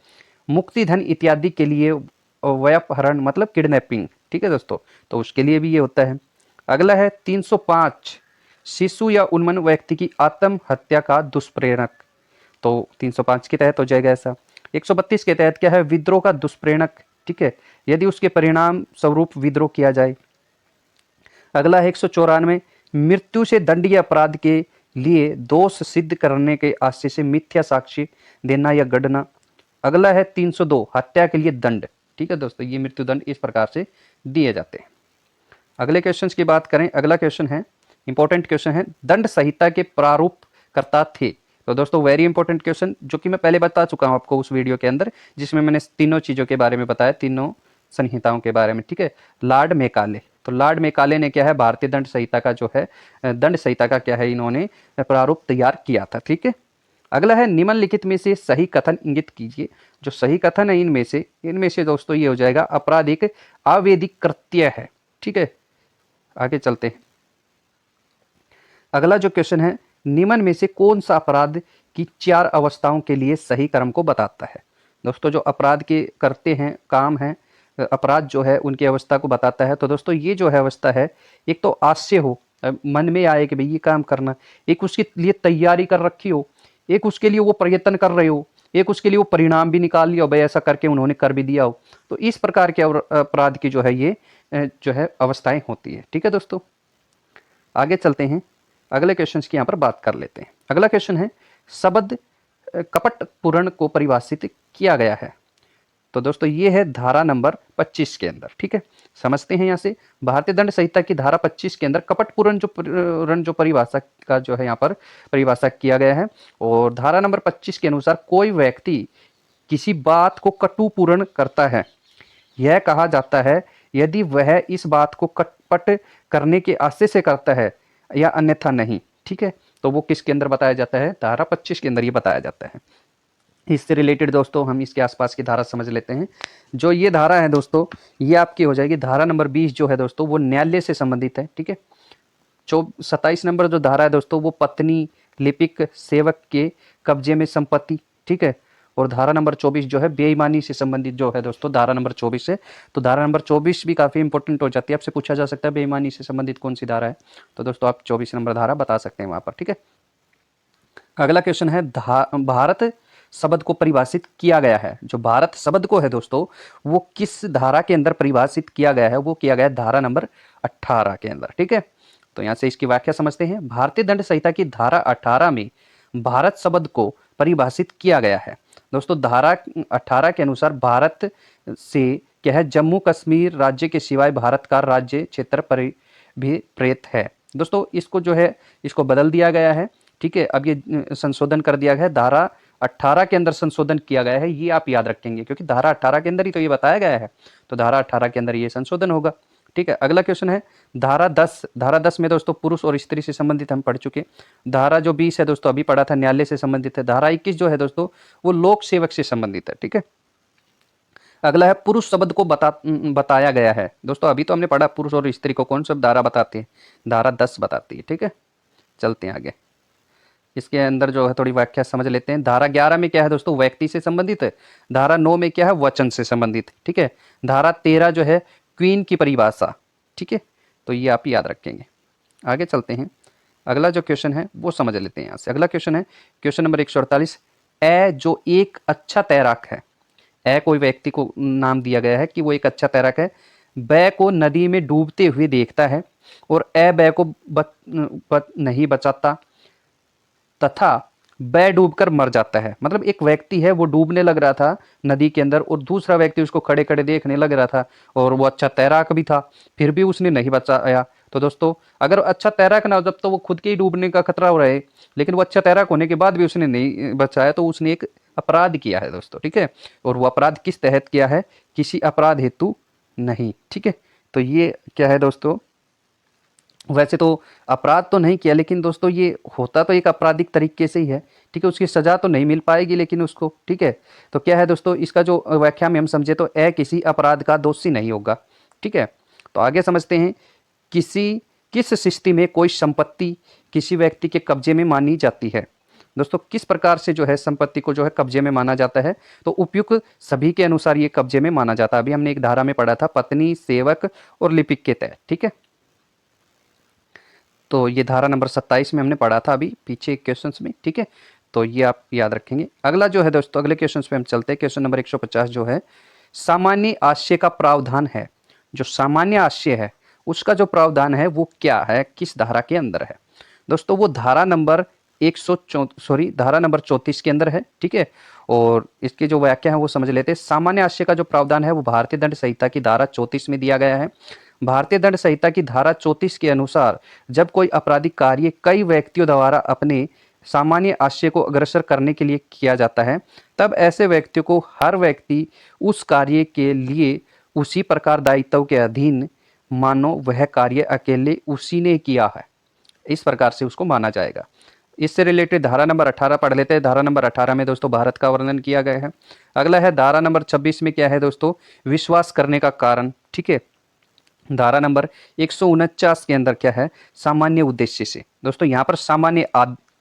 मुक्ति धन इत्यादि के लिए व्यापहरण मतलब किडनैपिंग, ठीक है दोस्तों, तो उसके लिए भी ये होता है। अगला है 305, शिशु या उन्मन व्यक्ति की आत्महत्या का दुष्प्रेरक, तो 305 के तहत हो जाएगा ऐसा। 132 के तहत क्या है, विद्रोह का दुष्प्रेरक, ठीक है, यदि उसके परिणाम स्वरूप विद्रोह किया जाए। अगला है 194, मृत्यु से दंडनीय अपराध के लिए दोष सिद्ध करने के आशय से मिथ्या साक्ष्य देना या गढ़ना। अगला है 302 हत्या के लिए दंड। ठीक है दोस्तों, ये मृत्यु दंड इस प्रकार से दिए जाते हैं। अगले क्वेश्चन की बात करें, अगला क्वेश्चन है इंपॉर्टेंट क्वेश्चन है, दंड संहिता के प्रारूप करता थे। तो दोस्तों वेरी इंपॉर्टेंट क्वेश्चन, जो कि मैं पहले बता चुका हूं आपको उस वीडियो के अंदर, जिसमें मैंने तीनों चीजों के बारे में बताया, तीनों संहिताओं के बारे में। ठीक है, लॉर्ड मेकाले, तो लॉर्ड मेकाले ने क्या है, भारतीय दंड संहिता का जो है, दंड संहिता का क्या है, इन्होंने प्रारूप तैयार किया था। ठीक है, अगला है निम्नलिखित में से सही कथन इंगित कीजिए। जो सही कथन है इनमें से दोस्तों ये हो जाएगा, अपराध एक अवैधिक कृत्य है। ठीक है, आगे चलते हैं। अगला जो क्वेश्चन है, निम्न में से कौन सा अपराध की 4 अवस्थाओं के लिए सही क्रम को बताता है। दोस्तों जो अपराध के करते हैं काम है, अपराध जो है उनकी अवस्था को बताता है। तो दोस्तों ये जो है अवस्था है, एक तो आशय हो, मन में आए कि भाई ये काम करना, एक उसके लिए तैयारी कर रखी हो, एक उसके लिए वो प्रयत्न कर रहे हो, एक उसके लिए वो परिणाम भी निकाल लिया हो, भाई ऐसा करके उन्होंने कर भी दिया हो। तो इस प्रकार के अपराध की जो है ये जो है अवस्थाएं होती है। ठीक है दोस्तों, आगे चलते हैं, अगले क्वेश्चन की यहाँ पर बात कर लेते हैं। अगला क्वेश्चन है, शब्द कपट पूर्ण को परिभाषित किया गया है। तो दोस्तों ये है धारा नंबर 25 के अंदर। ठीक है, समझते हैं यहाँ से, भारतीय दंड संहिता की धारा 25 के अंदर कपटपूर्ण जो परिभाषा का जो है यहाँ पर परिभाषा किया गया है। और धारा नंबर 25 के अनुसार कोई व्यक्ति किसी बात को कटुपूर्ण करता है, यह कहा जाता है यदि वह इस बात को कपट करने के आशय से करता है या अन्यथा नहीं। ठीक है, तो वो किसके अंदर बताया जाता है, धारा 25 के अंदर ये बताया जाता है। इससे रिलेटेड दोस्तों हम इसके आसपास की धारा समझ लेते हैं। जो ये धारा है दोस्तों, ये आपकी हो जाएगी धारा नंबर 20 जो है दोस्तों, वो न्यायालय से संबंधित है। ठीक है, 27 नंबर जो धारा है दोस्तों, वो पत्नी लिपिक सेवक के कब्जे में संपत्ति। ठीक है, और धारा नंबर 24 जो है बेईमानी से संबंधित जो है दोस्तों, धारा नंबर 24 है। तो धारा नंबर 24 भी काफ़ी इंपॉर्टेंट हो जाती है, आपसे पूछा जा सकता है बेईमानी से संबंधित कौन सी धारा है, तो दोस्तों आप 24 नंबर धारा बता सकते हैं वहाँ पर। ठीक है, अगला क्वेश्चन है, भारत शब्द को परिभाषित किया गया है। जो भारत शब्द को है दोस्तों, वो किस धारा के अंदर परिभाषित किया गया है, वो किया गया है धारा नंबर 18 के अंदर। ठीक है, तो यहाँ से इसकी व्याख्या समझते हैं। भारतीय दंड संहिता की धारा 18 में भारत शब्द को परिभाषित किया गया है। दोस्तों धारा 18 के अनुसार भारत से क्या है, जम्मू कश्मीर राज्य के सिवाय भारत का राज्य क्षेत्र भी प्रेत है। दोस्तों इसको जो है, इसको बदल दिया गया है। ठीक है, अब ये संशोधन कर दिया गया है, धारा 18 के अंदर संशोधन किया गया है, ये आप याद रखेंगे क्योंकि धारा 18 के अंदर ही तो ये बताया गया है, तो धारा 18 के अंदर ये संशोधन होगा। ठीक है, अगला क्वेश्चन है धारा 10। धारा 10 में दोस्तों पुरुष और स्त्री से संबंधित हम पढ़ चुके। धारा जो 20 है दोस्तों अभी पढ़ा था, न्यायालय से संबंधित है। धारा 21 जो है दोस्तों, वो लोक सेवक से संबंधित है। ठीक है, अगला है पुरुष शब्द को बताया गया है। दोस्तों अभी तो हमने पढ़ा पुरुष और स्त्री को कौन सा धारा बताती है, धारा 10 बताती है। ठीक है, चलते हैं आगे, इसके अंदर जो है थोड़ी व्याख्या समझ लेते हैं। धारा 11 में क्या है दोस्तों, व्यक्ति से संबंधित है। धारा 9 में क्या है, वचन से संबंधित। ठीक है, धारा 13 जो है क्वीन की परिभाषा। ठीक है, तो ये आप याद रखेंगे। आगे चलते हैं, अगला जो क्वेश्चन है वो समझ लेते हैं यहाँ से। अगला क्वेश्चन है क्वेश्चन नंबर 148, ए जो एक अच्छा तैराक है, ए कोई व्यक्ति को नाम दिया गया है कि वो एक अच्छा तैराक है, बै को नदी में डूबते हुए देखता है और ए बै को नहीं बचाता तथा बै डूबकर मर जाता है। मतलब एक व्यक्ति है वो डूबने लग रहा था नदी के अंदर और दूसरा व्यक्ति उसको खड़े खड़े देखने लग रहा था और वो अच्छा तैराक भी था, फिर भी उसने नहीं बचाया। तो दोस्तों अगर अच्छा तैराक ना हो जब तो वो खुद के ही डूबने का खतरा हो रहा है, लेकिन वो अच्छा तैराक होने के बाद भी उसने नहीं बचाया तो उसने एक अपराध किया है दोस्तों। ठीक है, और वो अपराध किस तहत किया है, किसी अपराध हेतु नहीं। ठीक है, तो ये क्या है दोस्तों, वैसे तो अपराध तो नहीं किया लेकिन दोस्तों ये होता तो एक आपराधिक तरीके से ही है। ठीक है, उसकी सजा तो नहीं मिल पाएगी लेकिन उसको, ठीक है, तो क्या है दोस्तों, इसका जो व्याख्या में हम समझे तो ए किसी अपराध का दोषी नहीं होगा। ठीक है, तो आगे समझते हैं, किस स्थिति में कोई संपत्ति किसी व्यक्ति के कब्जे में मानी जाती है। दोस्तों किस प्रकार से जो है संपत्ति को जो है कब्जे में माना जाता है, तो उपयुक्त सभी के अनुसार ये कब्जे में माना जाता है। अभी हमने एक धारा में पढ़ा था, पत्नी, सेवक और लिपिक के तहत। ठीक है, तो ये धारा नंबर 27 में हमने पढ़ा था अभी पीछे क्वेश्चंस में। ठीक है, तो ये आप याद रखेंगे। अगला जो है दोस्तों, अगले क्वेश्चंस पे हम चलते हैं। क्वेश्चन नंबर 150 जो है सामान्य आशय का प्रावधान है। जो सामान्य आशय है उसका जो प्रावधान है वो क्या है, किस धारा के अंदर है दोस्तों? वो धारा नंबर 34 के अंदर है, ठीक है। और इसकी जो व्याख्या है वो समझ लेते हैं। सामान्य आश्रय का जो प्रावधान है वो भारतीय दंड संहिता की धारा 34 में दिया गया है। भारतीय दंड संहिता की धारा 34 के अनुसार जब कोई आपराधिक कार्य कई व्यक्तियों द्वारा अपने सामान्य आशय को अग्रसर करने के लिए किया जाता है, तब ऐसे व्यक्तियों को हर व्यक्ति उस कार्य के लिए उसी प्रकार दायित्व के अधीन मानो वह कार्य अकेले उसी ने किया है, इस प्रकार से उसको माना जाएगा। इससे रिलेटेड धारा नंबर 18 पढ़ लेते हैं। धारा नंबर 18 में दोस्तों भारत का वर्णन किया गया है। अगला है धारा नंबर 26 में क्या है दोस्तों? विश्वास करने का कारण, ठीक है। धारा नंबर 149 के अंदर क्या है? सामान्य उद्देश्य से। दोस्तों यहाँ पर सामान्य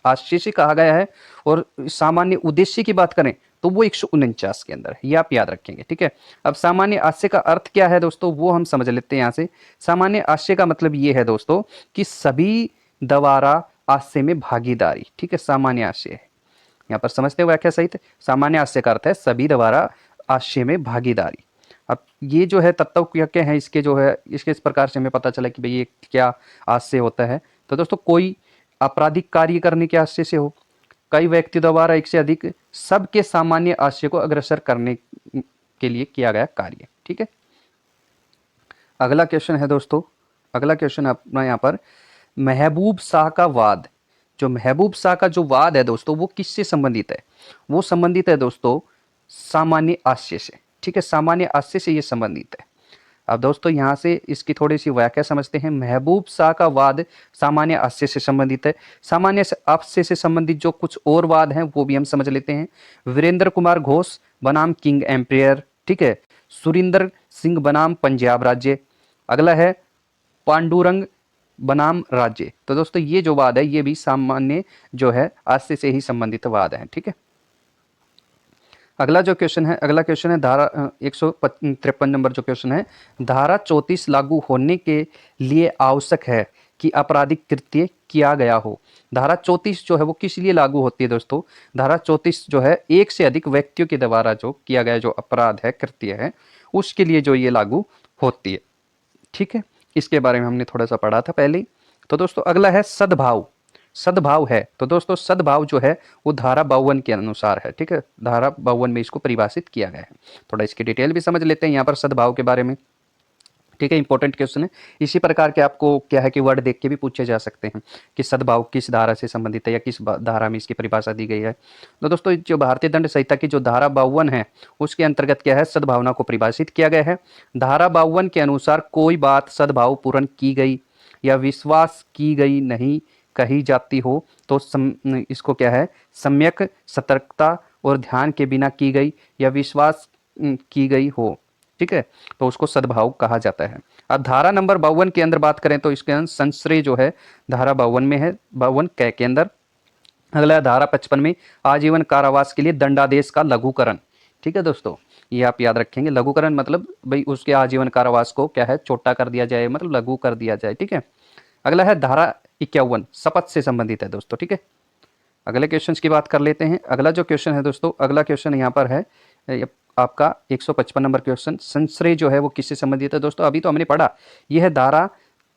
आशय से कहा गया है, और सामान्य उद्देश्य की बात करें तो वो 149 के अंदर है, ये आप याद रखेंगे, ठीक है। अब सामान्य आशय का अर्थ क्या है दोस्तों, वो हम समझ लेते हैं यहाँ से। सामान्य आशय का मतलब ये है दोस्तों कि सभी द्वारा आशय में भागीदारी, ठीक है, सामान्य आशय है। यहाँ पर समझते हो व्याख्या सहित? सामान्य आशय का अर्थ है सभी द्वारा आशय में भागीदारी। अब ये जो है तत्व क्या है इसके, जो है इसके इस प्रकार से हमें पता चला कि भाई ये क्या आशय होता है। तो दोस्तों कोई आपराधिक कार्य करने के आशय से हो, कई व्यक्ति द्वारा एक से अधिक सबके सामान्य आशय को अग्रसर करने के लिए किया गया कार्य, ठीक है। अगला क्वेश्चन है दोस्तों, अगला क्वेश्चन अपना यहाँ पर महबूब शाह का वाद। जो महबूब शाह का जो वाद है दोस्तों वो किससे संबंधित है? वो संबंधित है दोस्तों सामान्य आशय से, ठीक है, सामान्य आशय से ये संबंधित है। अब दोस्तों यहाँ से इसकी थोड़ी सी व्याख्या समझते हैं। महबूब शाह का वाद सामान्य आशय से संबंधित है। सामान्य आशय से संबंधित जो कुछ और वाद हैं वो भी हम समझ लेते हैं। वीरेंद्र कुमार घोष बनाम किंग एम्पायर, ठीक है। सुरिंदर सिंह बनाम पंजाब राज्य। अगला है पांडुरंग बनाम राज्य। तो दोस्तों ये जो वाद है ये भी सामान्य जो है आशय से ही संबंधित वाद है, ठीक है। अगला जो क्वेश्चन है, अगला क्वेश्चन है धारा 153 नंबर जो क्वेश्चन है, धारा 34 लागू होने के लिए आवश्यक है कि आपराधिक कृत्य किया गया हो। धारा 34 जो है वो किस लिए लागू होती है दोस्तों? धारा 34 जो है एक से अधिक व्यक्तियों के द्वारा जो किया गया जो अपराध है, कृत्य है, उसके लिए जो ये लागू होती है, ठीक है। इसके बारे में हमने थोड़ा सा पढ़ा था पहले। तो दोस्तों अगला है सद्भाव। सद्भाव है तो दोस्तों सद्भाव जो है वो धारा 52 के अनुसार है, ठीक है। धारा 52 में इसको परिभाषित किया गया है। थोड़ा इसकी डिटेल भी समझ लेते हैं यहाँ पर सद्भाव के बारे में, ठीक है। इंपॉर्टेंट क्वेश्चन है। इसी प्रकार के आपको क्या है कि वर्ड देख के भी पूछे जा सकते हैं कि सद्भाव किस धारा से संबंधित है या किस धारा में इसकी परिभाषा दी गई है। तो दोस्तों जो भारतीय दंड संहिता की जो धारा 52 है उसके अंतर्गत क्या है? सद्भावना को परिभाषित किया गया है। धारा 52 के अनुसार कोई बात सद्भाव पूर्ण की गई या विश्वास की गई नहीं कही जाती हो तो इसको क्या है? सम्यक सतर्कता और ध्यान के बिना की गई या विश्वास की गई हो, ठीक है, तो उसको सद्भाव कहा जाता है। अब धारा नंबर 52 के अंदर बात करें तो इसके अंदर संश्रय जो है धारा 52 में है, 52 कै के अंदर। अगला है धारा 55 में आजीवन कारावास के लिए दंडादेश का लघुकरण, ठीक है दोस्तों, ये आप याद रखेंगे। लघुकरण मतलब भाई उसके आजीवन कारावास को क्या है? छोटा कर दिया जाए, मतलब लघु कर दिया जाए, ठीक है। अगला है धारा 51 शपथ से संबंधित है दोस्तों, ठीक है। अगले क्वेश्चन की बात कर लेते हैं। अगला जो क्वेश्चन है दोस्तों, अगला क्वेश्चन यहाँ पर है आपका 155 नंबर क्वेश्चन, संश्रय जो है वो किससे संबंधित है दोस्तों? अभी तो हमने पढ़ा, यह है धारा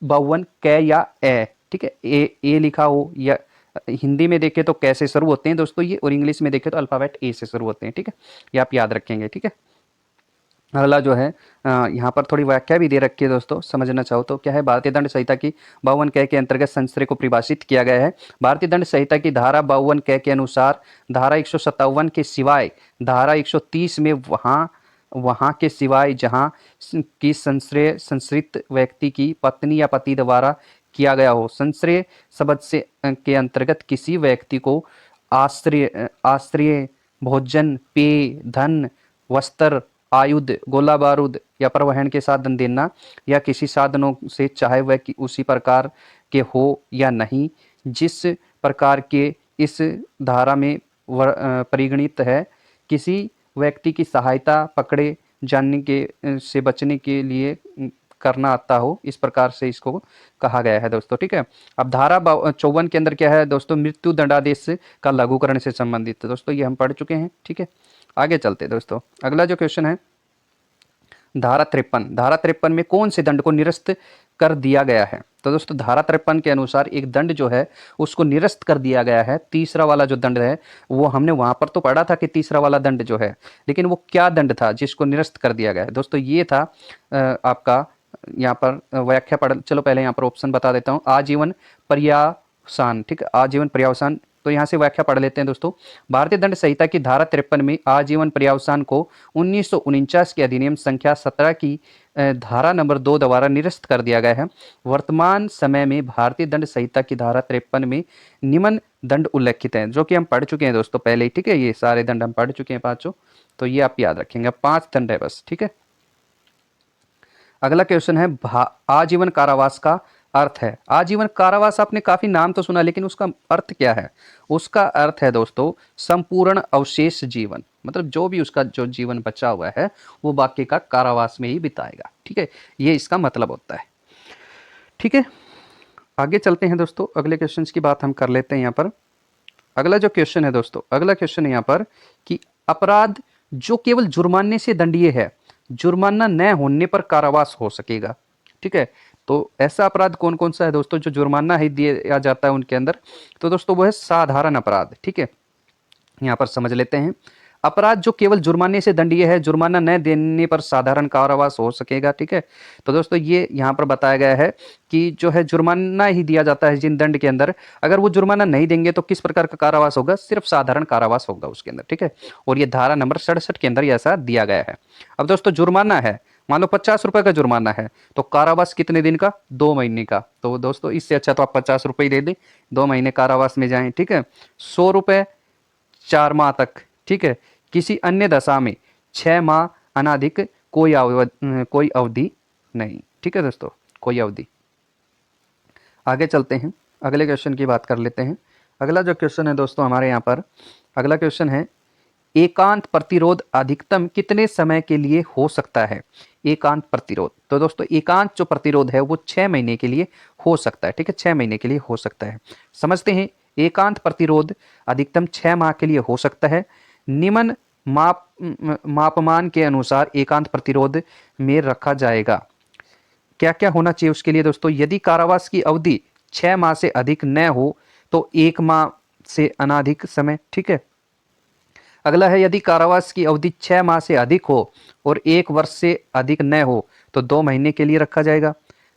52 कै या ए, ठीक है। ए लिखा हो या हिंदी में देखे तो कैसे शुरू होते हैं दोस्तों ये, और इंग्लिश में देखे तो अल्फाबेट ए से शुरू होते हैं, ठीक है। ये आप याद रखेंगे, ठीक है। अगला जो है यहाँ पर थोड़ी व्याख्या भी दे रखी है दोस्तों, समझना चाहो तो क्या है? भारतीय दंड संहिता की 52 कै के अंतर्गत संश्रय को परिभाषित किया गया है। भारतीय दंड संहिता की धारा 52 कै के अनुसार धारा 157 के सिवाय धारा 130 में वहाँ के सिवाय जहाँ की संश्रय संश्रित व्यक्ति की पत्नी या पति द्वारा किया गया हो। संश्रय शब्द से के अंतर्गत किसी व्यक्ति को आश्रय भोजन, पेय, धन, वस्त्र, आयुध, गोला बारूद या परिवहन के साधन देना या किसी साधनों से चाहे वह कि उसी प्रकार के हो या नहीं जिस प्रकार के इस धारा में परिगणित है, किसी व्यक्ति की सहायता पकड़े जाने के से बचने के लिए करना आता हो, इस प्रकार से इसको कहा गया है दोस्तों, ठीक है। अब धारा 54 के अंदर क्या है दोस्तों? मृत्यु दंडादेश का लघुकरण से संबंधित है दोस्तों, ये हम पढ़ चुके हैं, ठीक है। आगे चलते दोस्तों। अगला जो क्वेश्चन है धारा 53 में कौन से दंड को निरस्त कर दिया गया है? तो दोस्तों धारा 53 के अनुसार एक दंड जो है उसको निरस्त कर दिया गया है। तीसरा वाला जो दंड है वो हमने वहां पर तो पढ़ा था कि तीसरा वाला दंड जो है, लेकिन वो क्या दंड था जिसको निरस्त कर दिया गया है? दोस्तों ये था आपका, यहाँ पर व्याख्या पढ़, चलो पहले यहाँ पर ऑप्शन बता देता हूँ। आजीवन पर्यावसान, ठीक है, आजीवन पर्यावसान। तो यहाँ से व्याख्या पढ़ लेते हैं दोस्तों। भारतीय दंड संहिता की धारा 53 में आजीवन पर्यावसान को 1949 के अधिनियम संख्या 17 की धारा नंबर 2 द्वारा निरस्त कर दिया गया है। वर्तमान समय में भारतीय दंड संहिता की धारा 53 में निम्न दंड उल्लेखित हैं, जो कि हम पढ़ चुके हैं दोस्तों पहले ही, ठीक है। ये सारे दंड हम पढ़ चुके हैं पांचों, तो ये आप याद रखेंगे। 5 दंड है बस, ठीक है। अगला क्वेश्चन है आजीवन कारावास का अर्थ है। आजीवन कारावास आपने काफी नाम तो सुना, लेकिन उसका अर्थ क्या है? उसका अर्थ है दोस्तों संपूर्ण अवशेष जीवन, मतलब जो भी उसका जो जीवन बचा हुआ है वो बाकी का कारावास में ही बिताएगा, ठीक है। ये इसका मतलब होता है, ठीक है। आगे चलते हैं दोस्तों, अगले क्वेश्चन की बात हम कर लेते हैं यहाँ पर। अगला जो क्वेश्चन है दोस्तों, अगला क्वेश्चन है यहाँ पर कि अपराध जो केवल जुर्माने से दंडनीय है, जुर्माना न होने पर कारावास हो सकेगा, ठीक है। तो ऐसा अपराध कौन कौन सा है दोस्तों जो जुर्माना ही दिया जाता है उनके अंदर? तो दोस्तों वो है साधारण अपराध, ठीक है। यहाँ पर समझ लेते हैं। अपराध जो केवल जुर्माने से दंडनीय है, जुर्माना न देने पर साधारण कारावास हो सकेगा, ठीक है। तो दोस्तों ये यहाँ पर बताया गया है कि जो है जुर्माना ही दिया जाता है जिन दंड के अंदर, अगर वो जुर्माना नहीं देंगे तो किस प्रकार का कारावास होगा? सिर्फ साधारण कारावास होगा उसके अंदर, ठीक है। और ये धारा नंबर 67 के अंदर ऐसा दिया गया है। अब दोस्तों जुर्माना है, मान लो 50 रुपए का जुर्माना है, तो कारावास कितने दिन का? 2 महीने का। तो दोस्तों इससे अच्छा तो आप 50 रुपए ही दे दें, 2 महीने कारावास में जाएं, ठीक है। 100 रुपए 4 माह तक, ठीक है। किसी अन्य दशा में 6 माह अनाधिक कोई अवधि नहीं, ठीक है दोस्तों, कोई अवधि। आगे चलते हैं, अगले क्वेश्चन की बात कर लेते हैं। अगला जो क्वेश्चन है दोस्तों हमारे यहाँ पर, अगला क्वेश्चन है एकांत प्रतिरोध अधिकतम कितने समय के लिए हो सकता है? एकांत प्रतिरोध, तो दोस्तों एकांत जो प्रतिरोध है वो 6 महीने के लिए हो सकता है, ठीक है, 6 महीने के लिए हो सकता है। समझते हैं, एकांत प्रतिरोध अधिकतम 6 माह के लिए हो सकता है। निम्न मापमान के अनुसार एकांत प्रतिरोध में रखा जाएगा। क्या क्या होना चाहिए उसके लिए दोस्तों? यदि कारावास की अवधि 6 माह से अधिक न हो तो 1 माह से अनाधिक समय, ठीक है। अगला है यदि कारावास की अवधि 6 माह से अधिक हो और 1 वर्ष से अधिक न हो तो 2 महीने के लिए रखा जाएगा।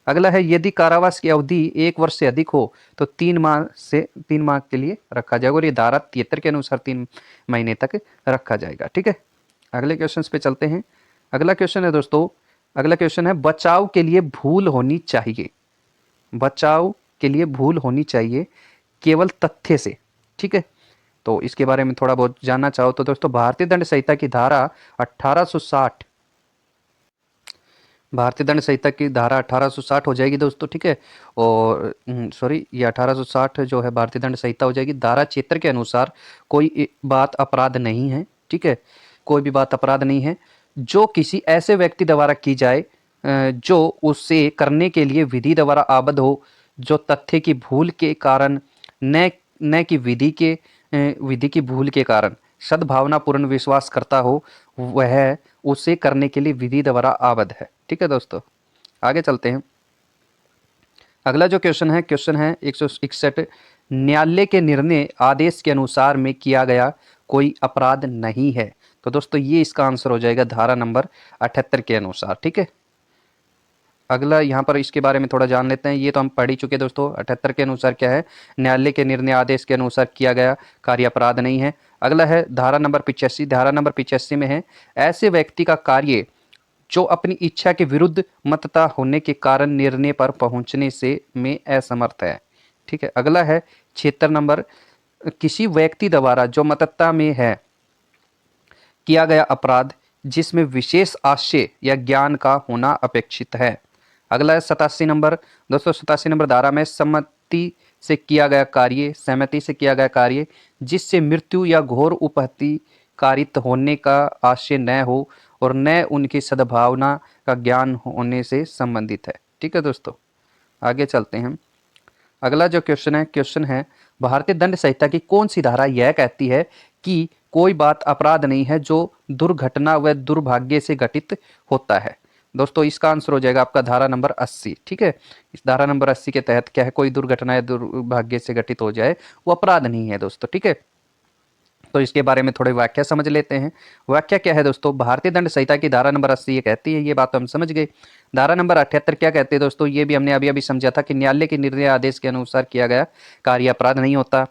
अगला है यदि कारावास की अवधि 1 वर्ष से अधिक हो तो 3 माह के लिए रखा जाएगा, और ये धारा 73 के अनुसार 3 महीने तक रखा जाएगा, ठीक है। अगले क्वेश्चन पे चलते हैं। अगला क्वेश्चन है दोस्तों, अगला क्वेश्चन है बचाव के लिए भूल होनी चाहिए। बचाव के लिए भूल होनी चाहिए केवल तथ्य से, ठीक है। तो इसके बारे में थोड़ा बहुत जानना चाहो तो दोस्तों भारतीय दंड संहिता की धारा 1860, भारतीय दंड संहिता की धारा 1860 हो जाएगी दोस्तों, ठीक है। और सॉरी, ये 1860 जो है भारतीय दंड संहिता हो जाएगी। धारा 76 के अनुसार कोई बात अपराध नहीं है, ठीक है, कोई भी बात अपराध नहीं है जो किसी ऐसे व्यक्ति द्वारा की जाए जो उससे करने के लिए विधि द्वारा आबद्ध हो, जो तथ्य की भूल के कारण न कि विधि की भूल के कारण सद्भावनापूर्ण विश्वास करता हो, वह उसे करने के लिए विधि द्वारा आबद्ध है, ठीक है दोस्तों। आगे चलते हैं। अगला जो क्वेश्चन है 161, न्यायालय के निर्णय आदेश के अनुसार में किया गया कोई अपराध नहीं है। तो दोस्तों ये इसका आंसर हो जाएगा धारा नंबर 78 के अनुसार, ठीक है। अगला यहाँ पर इसके बारे में थोड़ा जान लेते हैं, ये तो हम पढ़ ही चुके दोस्तों। 78 के अनुसार क्या है? न्यायालय के निर्णय आदेश के अनुसार किया गया कार्य अपराध नहीं है। अगला है धारा नंबर 85, धारा नंबर 85 में है ऐसे व्यक्ति का कार्य जो अपनी इच्छा के विरुद्ध मतता होने के कारण निर्णय पर पहुंचने से में असमर्थ है, ठीक है। अगला है 76 नंबर, किसी व्यक्ति द्वारा जो मतता में है किया गया अपराध जिसमें विशेष आशय या ज्ञान का होना अपेक्षित है। अगला है 87 नंबर, दोस्तों 87 नंबर धारा में सहमति से किया गया कार्य जिससे मृत्यु या घोर उपहति कारित होने का आशय न हो और न उनकी सद्भावना का ज्ञान होने से संबंधित है, ठीक है दोस्तों। आगे चलते हैं। अगला जो क्वेश्चन है भारतीय दंड संहिता की कौन सी धारा यह कहती है कि कोई बात अपराध नहीं है जो दुर्घटना व दुर्भाग्य से घटित होता है? दोस्तों इसका आंसर हो जाएगा आपका धारा नंबर 80। ठीक है, इस धारा नंबर 80 के तहत क्या है, कोई दुर्घटना या दुर्भाग्य से घटित हो जाए वो अपराध नहीं है दोस्तों। ठीक है, तो इसके बारे में थोड़ी व्याख्या समझ लेते हैं। व्याख्या क्या है दोस्तों, भारतीय दंड संहिता की धारा नंबर 80 ये कहती है, ये बात तो हम समझ गए। धारा नंबर 78 क्या कहते हैं दोस्तों, ये भी हमने अभी अभी समझा था कि न्यायालय के निर्णय आदेश के अनुसार किया गया कार्य अपराध नहीं होता।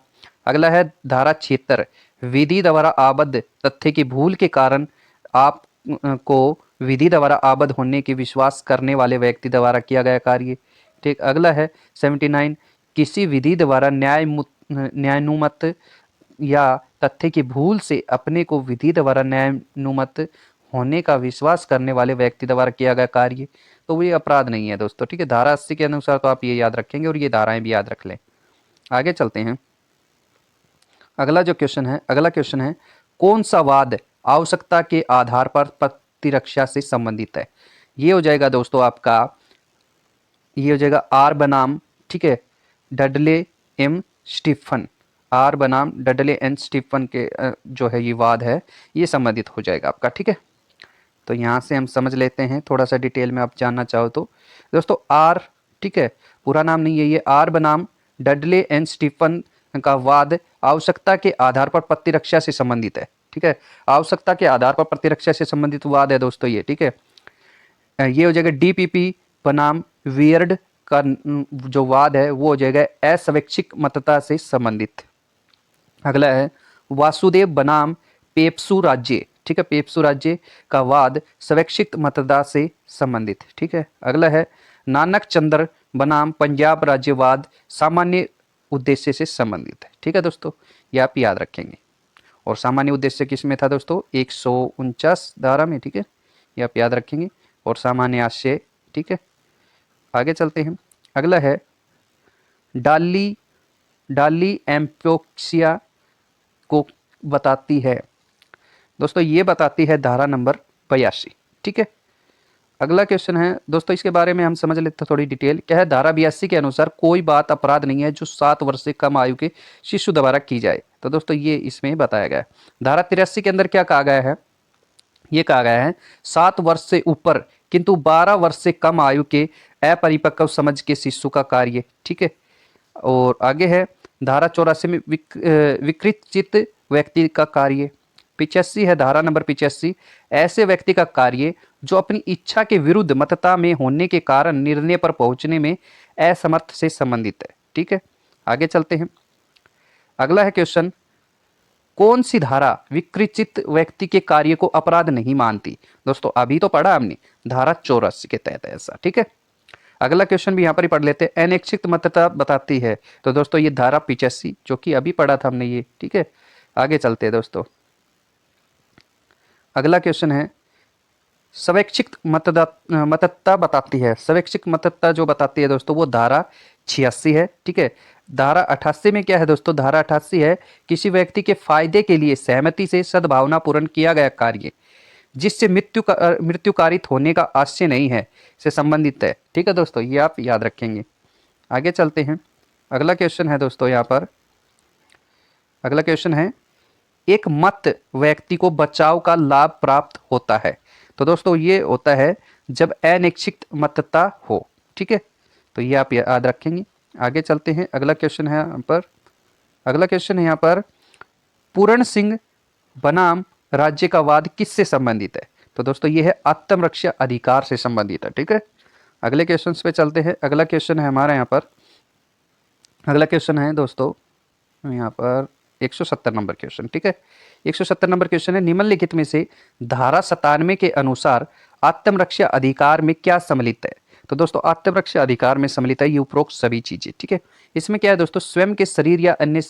अगला है धारा 76, विधि द्वारा आबद्ध तथ्य की भूल के कारण आप को विधि द्वारा आबद्ध होने की विश्वास करने वाले व्यक्ति द्वारा किया गया कार्य। ठीक, अगला है 79, किसी विधि द्वारा न्यायानुमत या तथ्य की भूल से अपने को विधि द्वारा न्यायानुमत होने का विश्वास करने वाले व्यक्ति द्वारा किया गया कार्य, तो वो ये अपराध नहीं है दोस्तों। ठीक है, धारा 80 के अनुसार तो आप ये याद रखेंगे और ये धाराएं भी याद रख लें। आगे चलते हैं। अगला क्वेश्चन है कौन सा वाद आवश्यकता के आधार पर प्रतिरक्षा से संबंधित है। ये हो जाएगा दोस्तों आपका, ये हो जाएगा आर बनाम, ठीक है, डडले एम स्टीफन, आर बनाम डडले एन स्टीफन के जो है ये वाद है, ये संबंधित हो जाएगा आपका। ठीक है, तो यहाँ से हम समझ लेते हैं, थोड़ा सा डिटेल में आप जानना चाहो तो दोस्तों आर, ठीक है, पूरा नाम नहीं है ये, आर बनाम डडले एन स्टीफन का वाद आवश्यकता के आधार पर प्रतिरक्षा से संबंधित है। ठीक है, आवश्यकता के आधार पर प्रतिरक्षा से संबंधित वाद है दोस्तों ये। ठीक है, ये हो जाएगा डीपीपी बनाम वियर्ड का जो वाद है वो हो जाएगा अस्वैच्छिक मतता से संबंधित। अगला है वासुदेव बनाम पेप्सू राज्य। ठीक है, पेप्सू राज्य का वाद स्वैच्छिक मतदा से संबंधित। ठीक है, अगला है नानक चंद्र बनाम पंजाब राज्यवाद सामान्य उद्देश्य से संबंधित है। ठीक है दोस्तों, ये आप याद रखेंगे। और सामान्य उद्देश्य किस में था दोस्तों, 149 धारा में। ठीक है, ये आप याद रखेंगे, और सामान्य आशय। ठीक है, आगे चलते हैं। अगला है डाली एम्पोक्सिया को बताती है दोस्तों, ये बताती है धारा नंबर 82। ठीक है, अगला क्वेश्चन है दोस्तों, इसके बारे में हम समझ लेते हैं थोड़ी डिटेल। क्या है, धारा 82 के अनुसार कोई बात अपराध नहीं है जो 7 वर्ष से कम आयु के शिशु द्वारा की जाए। तो दोस्तों ये इसमें बताया गया है। धारा 83 के अंदर क्या कहा गया है, ये कहा गया है 7 वर्ष से ऊपर किंतु 12 वर्ष से कम आयु के अपरिपक्व समझ के शिशु का कार्य। ठीक है, और आगे है धारा 84 में विकृत चित्त व्यक्ति का कार्य। 85 है धारा नंबर 85, ऐसे व्यक्ति का कार्य जो अपनी इच्छा के विरुद्ध मतता में होने के कारण निर्णय पर पहुंचने में असमर्थ से संबंधित है। ठीक है, आगे चलते हैं। अगला है क्वेश्चन, कौन सी धारा विकृत व्यक्ति के कार्य को अपराध नहीं मानती। दोस्तों अभी तो पढ़ा हमने धारा 84 के तहत ऐसा। ठीक है, अगला क्वेश्चन भी यहाँ पर ही पढ़ लेते हैं, अनैच्छिक मतता बताती है। तो दोस्तों ये धारा 85 जो कि अभी पढ़ा था हमने ये। ठीक है, आगे चलते हैं दोस्तों। अगला क्वेश्चन है स्वैच्छिक मतता बताती है। स्वैच्छिक मतता जो बताती है दोस्तों वो धारा 86 है। ठीक है, धारा 88 में क्या है दोस्तों, धारा 88 है किसी व्यक्ति के फायदे के लिए सहमति से सद्भावना पूर्ण किया गया कार्य जिससे मृत्यु कारित होने का आशय नहीं है से संबंधित है। ठीक है दोस्तों, ये आप याद रखेंगे। आगे चलते हैं। अगला क्वेश्चन है दोस्तों, यहाँ पर अगला क्वेश्चन है एक मत व्यक्ति को बचाव का लाभ प्राप्त होता है। तो दोस्तों ये होता है जब अनैच्छिक मतता हो। ठीक है, तो ये आप याद रखेंगे। आगे चलते हैं। अगला क्वेश्चन है यहाँ पर पूर्ण सिंह बनाम राज्य का वाद किससे संबंधित है। तो दोस्तों ये है आत्मरक्षा अधिकार से संबंधित है। ठीक है, अगले क्वेश्चन पे चलते हैं। अगला क्वेश्चन है हमारा यहाँ पर, अगला क्वेश्चन है दोस्तों यहाँ पर 170 नंबर क्वेश्चन। ठीक है, 170 नंबर क्वेश्चन है निम्नलिखित में से धारा 97 के अनुसार आत्मरक्षा अधिकार में क्या सम्मिलित है। तो दोस्तों आत्मरक्षा अधिकार में सम्मिलित है ये उपरोक्त सभी चीजें। ठीक है, इसमें क्या है दोस्तों, स्वयं के शरीर या अन्य